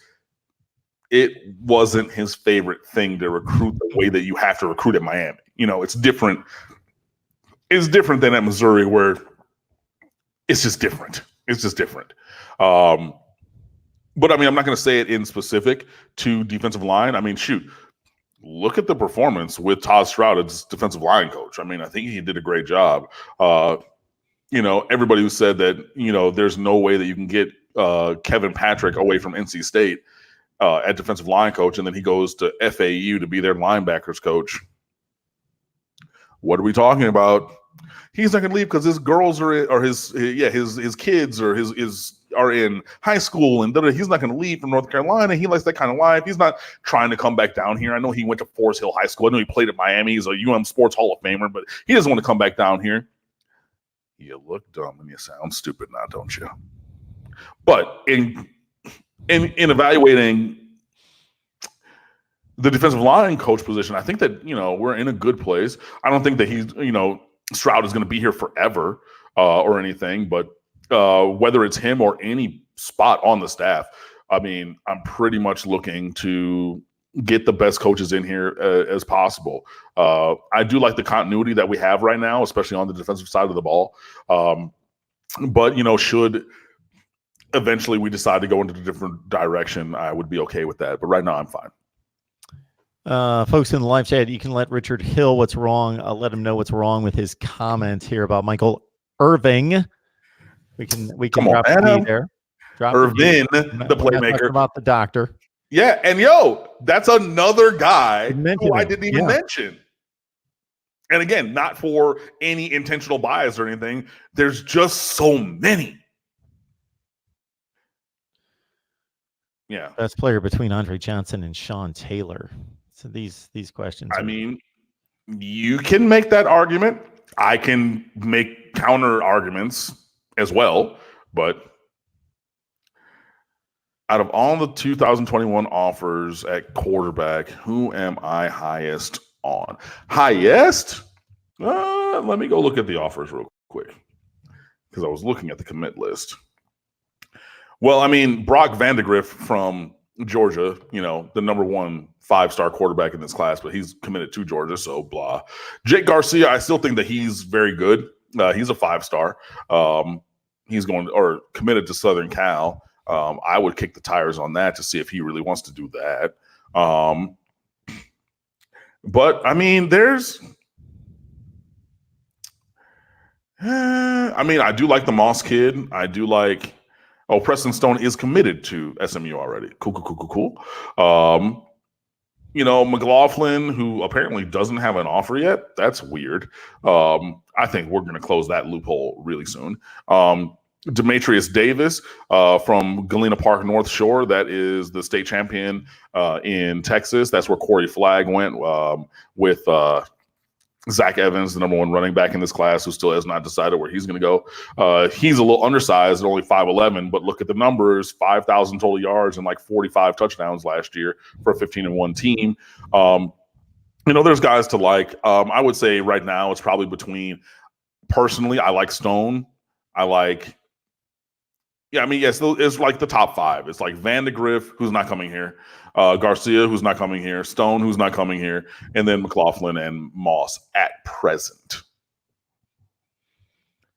it wasn't his favorite thing to recruit the way that you have to recruit at Miami. It's different. It's different than at Missouri, where it's just different. It's just different. But I mean, I'm not going to say it in specific to defensive line. I mean, shoot, look at the performance with Todd Stroud as defensive line coach. I mean, I think he did a great job. Everybody who said that, there's no way that you can get Kevin Patrick away from NC State at defensive line coach, and then he goes to FAU to be their linebackers coach. What are we talking about? He's not going to leave because his girls his kids are in high school, and he's not going to leave from North Carolina. He likes that kind of life. He's not trying to come back down here. I know he went to Forest Hill High School. I know he played at Miami. He's a Sports Hall of Famer, but he doesn't want to come back down here. You look dumb and you sound stupid now, don't you? But in evaluating the defensive line coach position, I think that, we're in a good place. I don't think that he's, Stroud is going to be here forever or anything, but whether it's him or any spot on the staff, I mean, I'm pretty much looking to get the best coaches in here as possible. I do like the continuity that we have right now, especially on the defensive side of the ball. But, you know, should eventually we decide to go into a different direction, I would be okay with that. But right now I'm fine. Folks in the live chat, you can let Richard Hill what's wrong. Let him know what's wrong with his comment here about Michael Irving. We can drop the D there. Drop Irvin, the playmaker. About the doctor. Yeah, and that's another guy who I didn't even mention. And again, not for any intentional bias or anything. There's just so many. Yeah. Best player between Andre Johnson and Sean Taylor. So these questions. I mean, you can make that argument. I can make counter arguments as well, but out of all the 2021 offers at quarterback, who am I highest on? Highest? Let me go look at the offers real quick because I was looking at the commit list. Well, I mean, Brock Vandegrift from Georgia, you know, the number 1 5-star quarterback in this class, but he's committed to Georgia, so blah. Jake Garcia, I still think that he's very good. He's a 5-star. He's committed to Southern Cal. I would kick the tires on that to see if he really wants to do that. But I mean, I do like the Moss kid. I do like. Oh, Preston Stone is committed to SMU already. Cool. You know, McLaughlin, who apparently doesn't have an offer yet. That's weird. I think we're going to close that loophole really soon. Demetrius Davis from Galena Park North Shore. That is the state champion in Texas. That's where Corey Flagg went with Zach Evans, the number 1 running back in this class, who still has not decided where he's going to go. He's a little undersized at only 5'11", but look at the numbers, 5,000 total yards and like 45 touchdowns last year for a 15-1 team. You know, there's guys to like. I would say right now it's probably between, personally, I like Stone. I like, it's like the top 5. It's like Vandegrift, who's not coming here, Garcia, who's not coming here, Stone, who's not coming here, and then McLaughlin and Moss at present.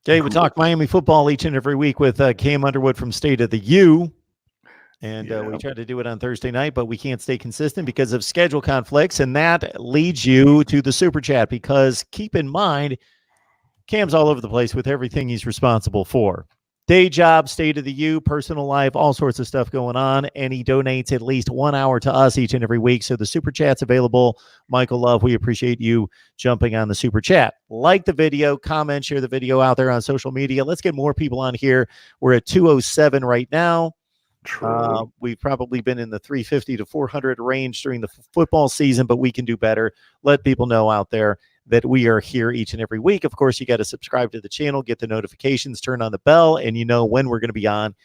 Okay, we talk Miami football each and every week with Cam Underwood from State of the U. And we try to do it on Thursday night, but we can't stay consistent because of schedule conflicts. And that leads you to the Super Chat, because keep in mind, Cam's all over the place with everything he's responsible for. Day job, State of the U, personal life, all sorts of stuff going on. And he donates at least 1 hour to us each and every week. So the Super Chat's available. Michael Love, we appreciate you jumping on the Super Chat. Like the video, comment, share the video out there on social media. Let's get more people on here. We're at 207 right now. We've probably been in the 350 to 400 range during the football season, but we can do better. Let people know out there that we are here each and every week. Of course, you got to subscribe to the channel, get the notifications, turn on the bell, and you know when we're going to be on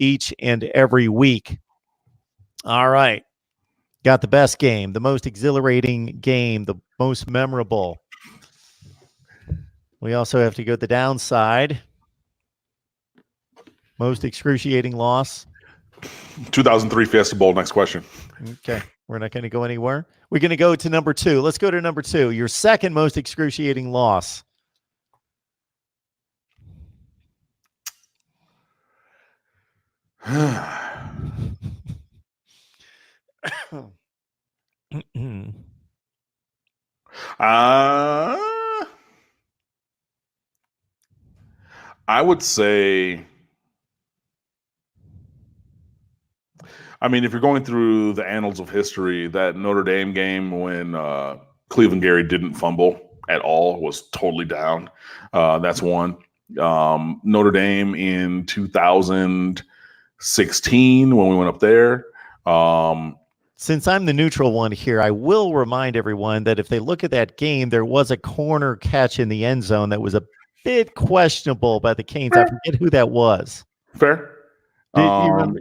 each and every week. All right. Got the best game, the most exhilarating game, the most memorable. We also have to go the downside. Most excruciating loss. 2003 Fiesta Bowl. Next question. Okay. We're not going to go anywhere. We're going to go to number 2. Let's go to number 2. Your second most excruciating loss. I would say, if you're going through the annals of history, that Notre Dame game when Cleveland Gary didn't fumble at all, was totally down. That's one. Notre Dame in 2016 when we went up there. Since I'm the neutral one here, I will remind everyone that if they look at that game, there was a corner catch in the end zone that was a bit questionable by the Canes. I forget who that was. Fair. Do you remember?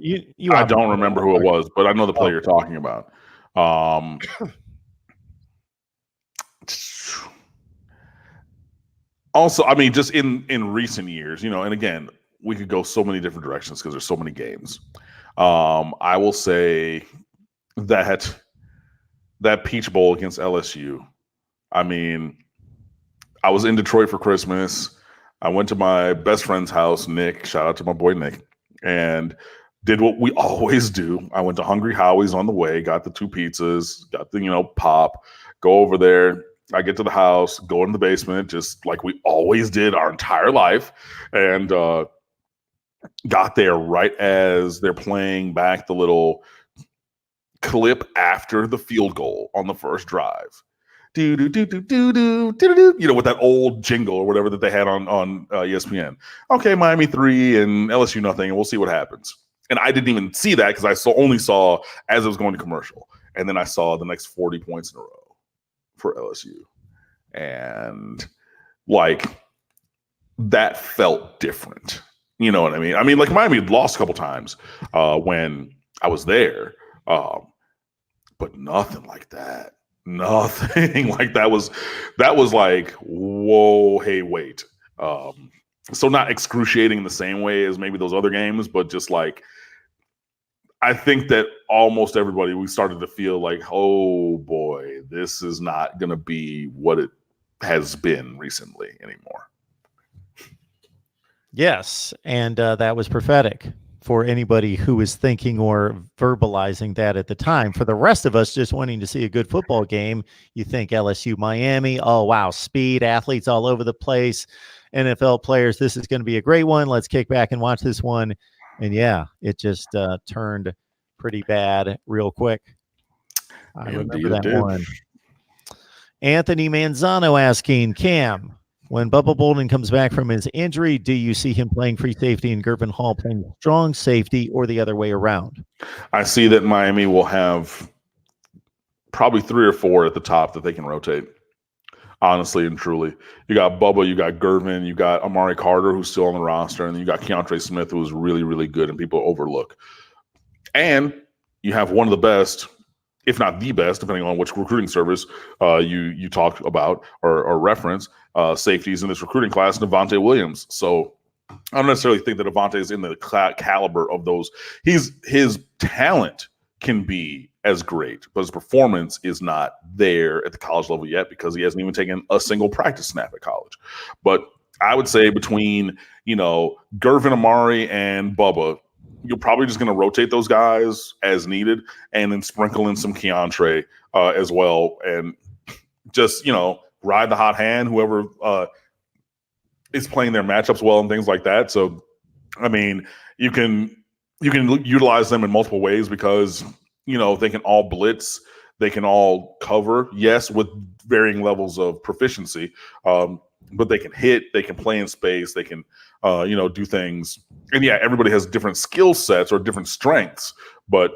I don't remember who it was, but I know the player you're talking about. Also, just in recent years, and again, we could go so many different directions because there's so many games. I will say that Peach Bowl against LSU. I mean, I was in Detroit for Christmas. I went to my best friend's house, Nick. Shout out to my boy Nick, and did what we always do. I went to Hungry Howie's on the way, got the 2 pizzas, got the pop. Go over there. I get to the house, go in the basement, just like we always did our entire life, and got there right as they're playing back the little clip after the field goal on the first drive. Do do do do do do do do. With that old jingle or whatever that they had on ESPN. Okay, Miami 3 and LSU nothing, and we'll see what happens. And I didn't even see that because I only saw as it was going to commercial, and then I saw the next 40 points in a row for LSU, and that felt different. You know what I mean? I mean, Miami had lost a couple times when I was there, but nothing like that. Nothing like that was like, whoa, hey, wait. So not excruciating in the same way as maybe those other games, but just I think that almost everybody, we started to feel like, oh boy, this is not going to be what it has been recently anymore. Yes, and that was prophetic for anybody who was thinking or verbalizing that at the time. For the rest of us just wanting to see a good football game, you think LSU, Miami, oh, wow, speed, athletes all over the place, NFL players, this is going to be a great one. Let's kick back and watch this one. And, yeah, it just turned pretty bad real quick. I remember that one. Anthony Manzano asking, Cam, when Bubba Bolden comes back from his injury, do you see him playing free safety and Gervin Hall playing strong safety, or the other way around? I see that Miami will have probably 3 or 4 at the top that they can rotate, honestly and truly. You got Bubba, you got Gervin, you got Amari Carter, who's still on the roster, and then you got Keontre Smith, who is really, really good and people overlook. And you have one of the best, if not the best, depending on which recruiting service you talk about or reference, safeties in this recruiting class, Devontae Williams. So I don't necessarily think that Devontae is in the caliber of those. His talent can be as great, but his performance is not there at the college level yet because he hasn't even taken a single practice snap at college. But I would say between, Gervin, Amari, and Bubba, you're probably just going to rotate those guys as needed and then sprinkle in some Keontre as well. And just, ride the hot hand, whoever is playing their matchups well and things like that. So, I mean, you can utilize them in multiple ways because, they can all blitz, they can all cover, yes, with varying levels of proficiency, but they can hit, they can play in space, they can, do things. And yeah, everybody has different skill sets or different strengths, but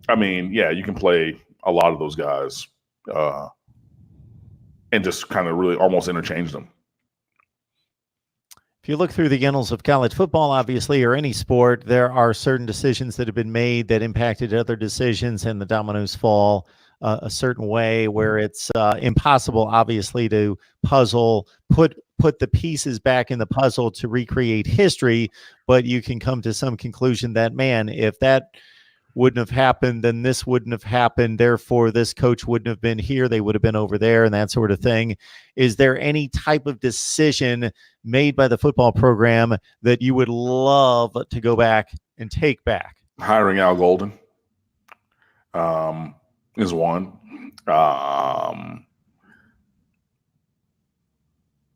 I mean, yeah, you can play a lot of those guys and just kind of really almost interchange them. If you look through the annals of college football, obviously, or any sport, there are certain decisions that have been made that impacted other decisions, and the dominoes fall a certain way where it's impossible, obviously, to put the pieces back in the puzzle to recreate history, but you can come to some conclusion that, man, if that wouldn't have happened, then this wouldn't have happened. Therefore, this coach wouldn't have been here. They would have been over there and that sort of thing. Is there any type of decision made by the football program that you would love to go back and take back? Hiring Al Golden is one.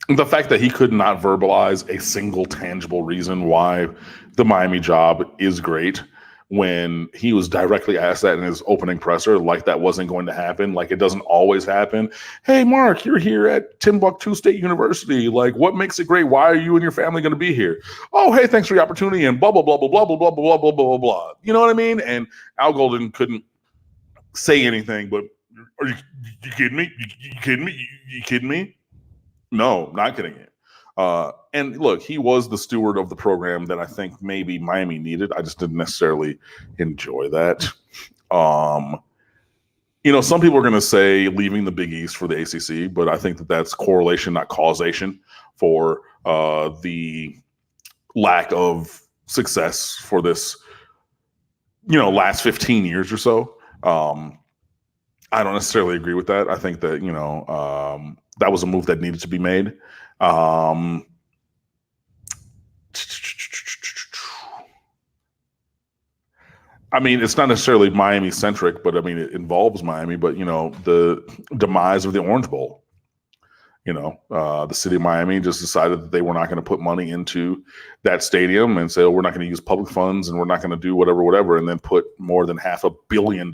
The fact that he could not verbalize a single tangible reason why the Miami job is great when he was directly asked that in his opening presser, like that wasn't going to happen, like it doesn't always happen. Hey, Mark, you're here at Timbuktu State University. Like, what makes it great? Why are you and your family going to be here? Oh, hey, thanks for the opportunity and blah, blah, blah, blah, blah, blah, blah, blah, blah, blah, blah. You know what I mean? And Al Golden couldn't say anything, but are you kidding me? You kidding me? You kidding me? No, not kidding you. And look, he was the steward of the program that I think maybe Miami needed. I just didn't necessarily enjoy that. Some people are going to say leaving the Big East for the ACC, but I think that that's correlation, not causation, for the lack of success for this last 15 years or so. I don't necessarily agree with that. I think that, that was a move that needed to be made. I mean, it's not necessarily Miami centric, but I mean, it involves Miami, but the demise of the Orange Bowl, the city of Miami just decided that they were not going to put money into that stadium and say, oh, we're not going to use public funds and we're not going to do whatever, and then put more than $500 million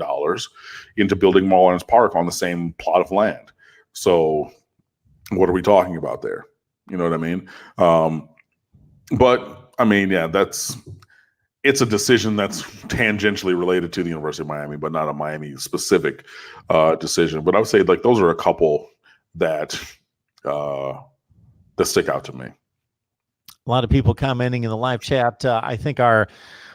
into building Marlins Park on the same plot of land. So what are we talking about there? You know what I mean? But I mean, yeah, it's a decision that's tangentially related to the University of Miami, but not a Miami specific decision. But I would say like those are a couple that stick out to me. A lot of people commenting in the live chat. I think our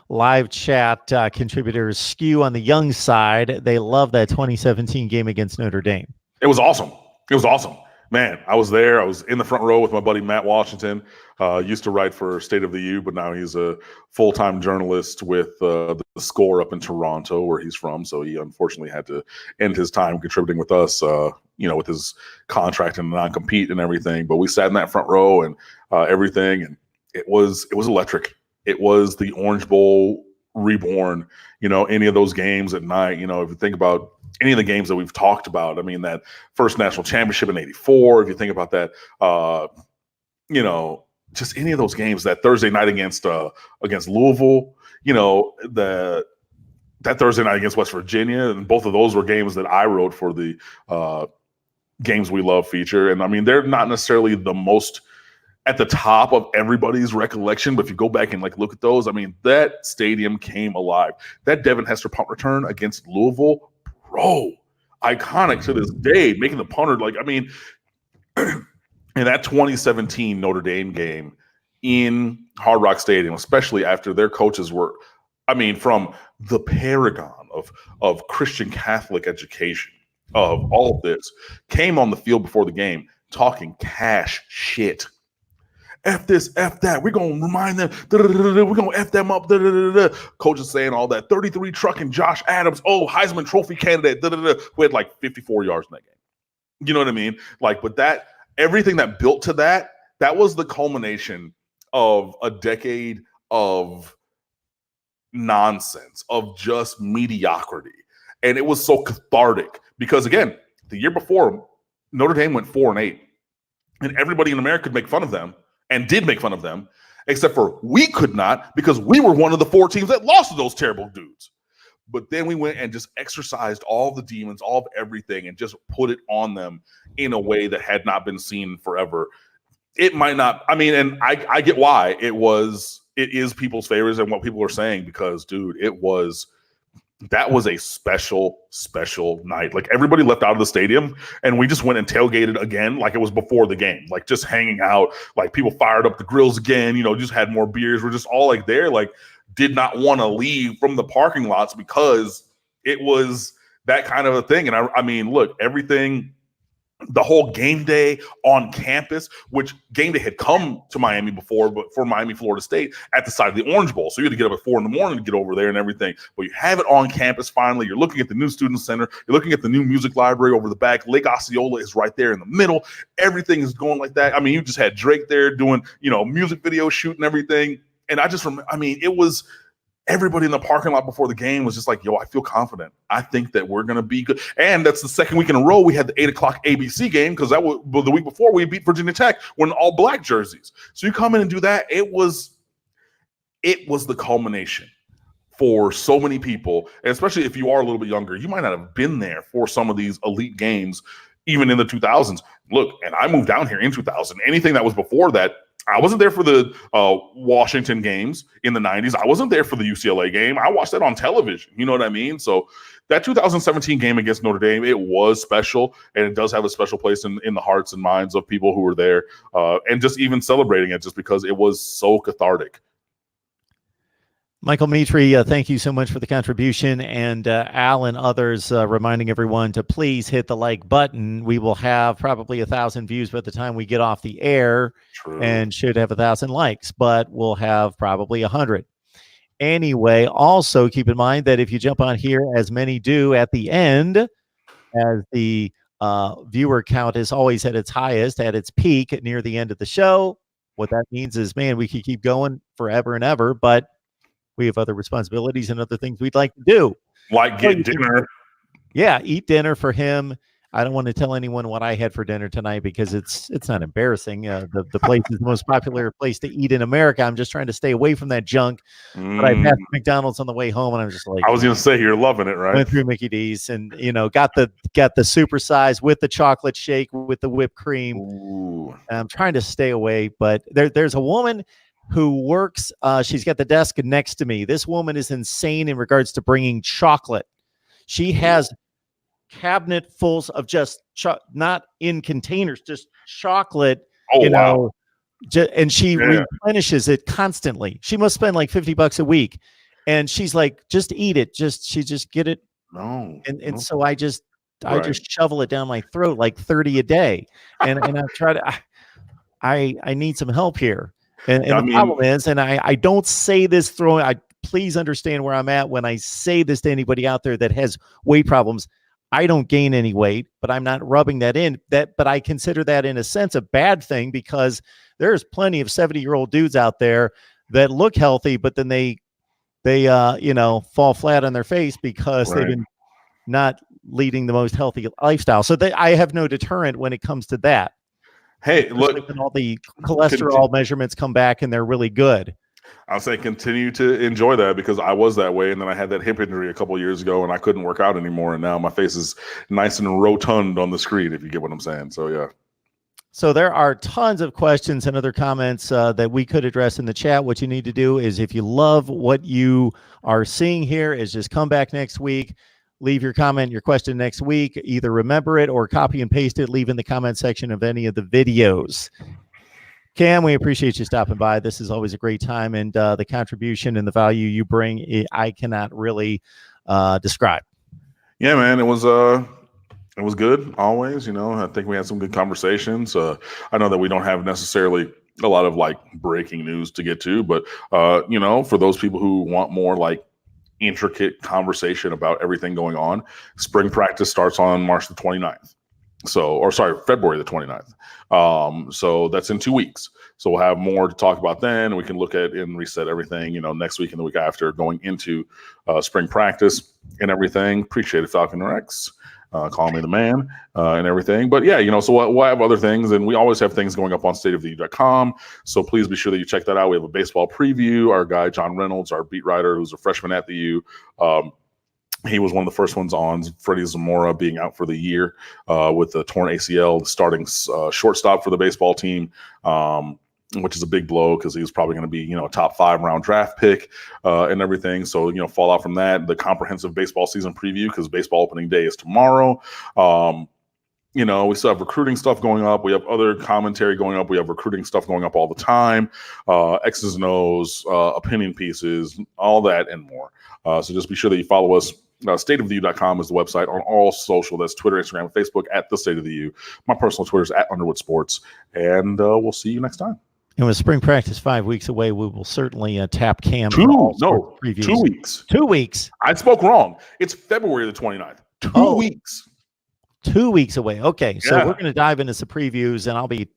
live chat contributors skew on the young side. They love that 2017 game against Notre Dame. It was awesome. It was awesome. Man, I was there. I was in the front row with my buddy Matt Washington. Used to write for State of the U, but now he's a full-time journalist with the Score up in Toronto, where he's from. So he unfortunately had to end his time contributing with us, with his contract and non-compete and everything. But we sat in that front row and everything, and it was electric. It was the Orange Bowl reborn. Any of those games at night. If you think about any of the games that we've talked about, I mean, that first national championship in '84, if you think about that, just any of those games, that Thursday night against Louisville, that Thursday night against West Virginia, and both of those were games that I wrote for the Games We Love feature. And I mean, they're not necessarily the most at the top of everybody's recollection, but if you go back and look at those, I mean, that stadium came alive. That Devin Hester punt return against Louisville, bro, iconic to this day, making the punter in that 2017 Notre Dame game in Hard Rock Stadium, especially after their coaches were, from the paragon of Christian Catholic education, of all of this, came on the field before the game talking cash shit. F this, F that. We're going to remind them. We're going to F them up. Coach is saying all that. 33 trucking Josh Adams. Oh, Heisman Trophy candidate. We had 54 yards in that game. You know what I mean? But everything that built to that was the culmination of a decade of nonsense, of just mediocrity. And it was so cathartic because, again, the year before, Notre Dame went 4-8. And everybody in America could make fun of them. And did make fun of them, except for we could not, because we were one of the 4 teams that lost to those terrible dudes. But then we went and just exercised all the demons, all of everything, and just put it on them in a way that had not been seen forever. It might not, and I get why it is people's favorites and what people are saying, because, dude, that was a special, special night. Everybody left out of the stadium and we just went and tailgated again like it was before the game, just hanging out, people fired up the grills again, just had more beers. We're just all there, did not want to leave from the parking lots because it was that kind of a thing. And I mean, look, everything, the whole game day on campus, which game day had come to Miami before, but for Miami, Florida State, at the side of the Orange Bowl. So you had to get up at 4 a.m. to get over there and everything. But you have it on campus finally. You're looking at the new student center. You're looking at the new music library over the back. Lake Osceola is right there in the middle. Everything is going like that. I mean, you just had Drake there doing, music video shoot and everything. And I just remember, it was everybody in the parking lot before the game was just yo, I feel confident. I think that we're going to be good. And that's the second week in a row we had the 8:00 ABC game, because that was the week before we beat Virginia Tech when all black jerseys. So you come in and do that. It was the culmination for so many people, and especially if you are a little bit younger, you might not have been there for some of these elite games, even in the 2000s. Look, and I moved down here in 2000. Anything that was before that, I wasn't there for the Washington games in the 90s. I wasn't there for the UCLA game. I watched that on television. You know what I mean? So that 2017 game against Notre Dame, it was special, and it does have a special place in the hearts and minds of people who were there, and just even celebrating it just because it was so cathartic. Michael Mitri, thank you so much for the contribution. And Al and others reminding everyone to please hit the like button. We will have probably 1,000 views by the time we get off the air. True. And should have 1,000 likes, but we'll have probably 100. anyway. Also, keep in mind that if you jump on here, as many do at the end, as the viewer count is always at its highest, at its peak near the end of the show, what that means is, man, we could keep going forever and ever, but we have other responsibilities and other things we'd like to do. Like get dinner. Yeah, eat dinner for him. I don't want to tell anyone what I had for dinner tonight because it's not embarrassing. The place is the most popular place to eat in America. I'm just trying to stay away from that junk. But I passed McDonald's on the way home, and I'm just like, I was going to say, you're loving it, right? Went through Mickey D's, and got the super size with the chocolate shake with the whipped cream. Ooh. And I'm trying to stay away, but there's a woman who works. She's got the desk next to me. This woman is insane in regards to bringing chocolate. She has cabinet fulls of just not in containers, just chocolate. Oh, wow. And she replenishes it constantly. She must spend like $50 a week, and she's like, just eat it. She just get it. No. And so I just shovel it down my throat like 30 a day. And I try to, I need some help here. And the problem is, and I don't say this please understand where I'm at when I say this to anybody out there that has weight problems. I don't gain any weight, but I'm not rubbing that in. But I consider that in a sense a bad thing, because there's plenty of 70-year-old dudes out there that look healthy, but then they fall flat on their face because they've been not leading the most healthy lifestyle. So I have no deterrent when it comes to that. Hey, look, when all the cholesterol measurements come back and they're really good. I'll say continue to enjoy that, because I was that way, and then I had that hip injury a couple of years ago, and I couldn't work out anymore, and now my face is nice and rotund on the screen, if you get what I'm saying. So yeah. So there are tons of questions and other comments that we could address in the chat. What you need to do is, if you love what you are seeing here, is just come back next week, leave your comment, your question next week, either remember it or copy and paste it, leave in the comment section of any of the videos. Cam, we appreciate you stopping by. This is always a great time, and the contribution and the value you bring, I cannot really describe. Yeah, man, it was good always. I think we had some good conversations. I know that we don't have necessarily a lot of like breaking news to get to, but for those people who want more like intricate conversation about everything going on, spring practice starts on March the 29th. February the 29th. So that's in 2 weeks. So we'll have more to talk about then. We can look at and reset everything, next week and the week after, going into spring practice and everything. Appreciate it, Falcon Rex. Call me the man and everything. But yeah, so we'll have other things, and we always have things going up on stateoftheu.com. So please be sure that you check that out. We have a baseball preview. Our guy, John Reynolds, our beat writer, who's a freshman at the U, he was one of the first ones on. Freddie Zamora being out for the year with the torn ACL, starting shortstop for the baseball team, which is a big blow because he was probably going to be, a top 5 round draft pick and everything. So, fallout from that, the comprehensive baseball season preview, because baseball opening day is tomorrow. We still have recruiting stuff going up. We have other commentary going up. We have recruiting stuff going up all the time. X's and O's, opinion pieces, all that and more. So just be sure that you follow us. Stateoftheu.com is the website on all social. That's Twitter, Instagram, and Facebook at The State of the U. My personal Twitter is at Underwood Sports. And we'll see you next time. And with spring practice 5 weeks away, we will certainly tap Cam. 2 weeks. 2 weeks. I spoke wrong. It's February the 29th. 2 weeks. 2 weeks away. Okay, so we're going to dive into some previews, and I'll be,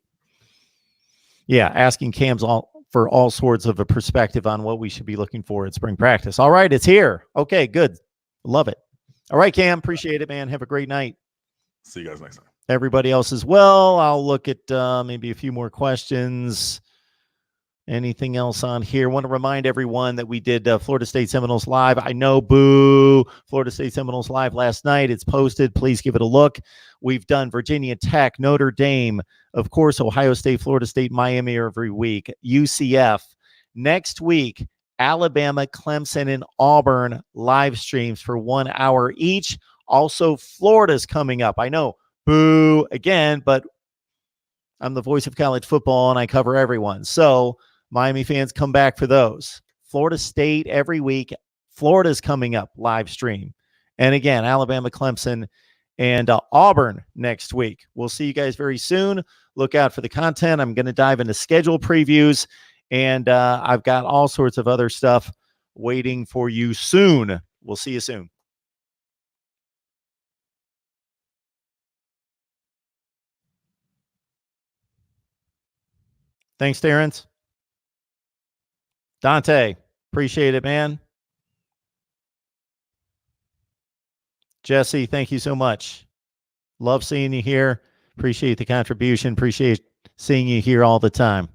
asking Cam's for all sorts of a perspective on what we should be looking for at spring practice. All right, it's here. Okay, good. Love it. All right, Cam, appreciate it, man. Have a great night. See you guys next time. Everybody else as well. I'll look at maybe a few more questions. Anything else on here? Want to remind everyone that we did Florida State Seminoles Live. I know, boo, Florida State Seminoles Live last night. It's posted. Please give it a look. We've done Virginia Tech, Notre Dame, of course, Ohio State, Florida State, Miami every week, UCF. Next week, Alabama, Clemson, and Auburn live streams for 1 hour each. Also, Florida's coming up. I know, boo, again, but I'm the voice of college football, and I cover everyone. So Miami fans, come back for those. Florida State every week. Florida's coming up live stream. And again, Alabama, Clemson, and Auburn next week. We'll see you guys very soon. Look out for the content. I'm going to dive into schedule previews, and I've got all sorts of other stuff waiting for you soon. We'll see you soon. Thanks, Terrence. Dante, appreciate it, man. Jesse, thank you so much. Love seeing you here. Appreciate the contribution. Appreciate seeing you here all the time.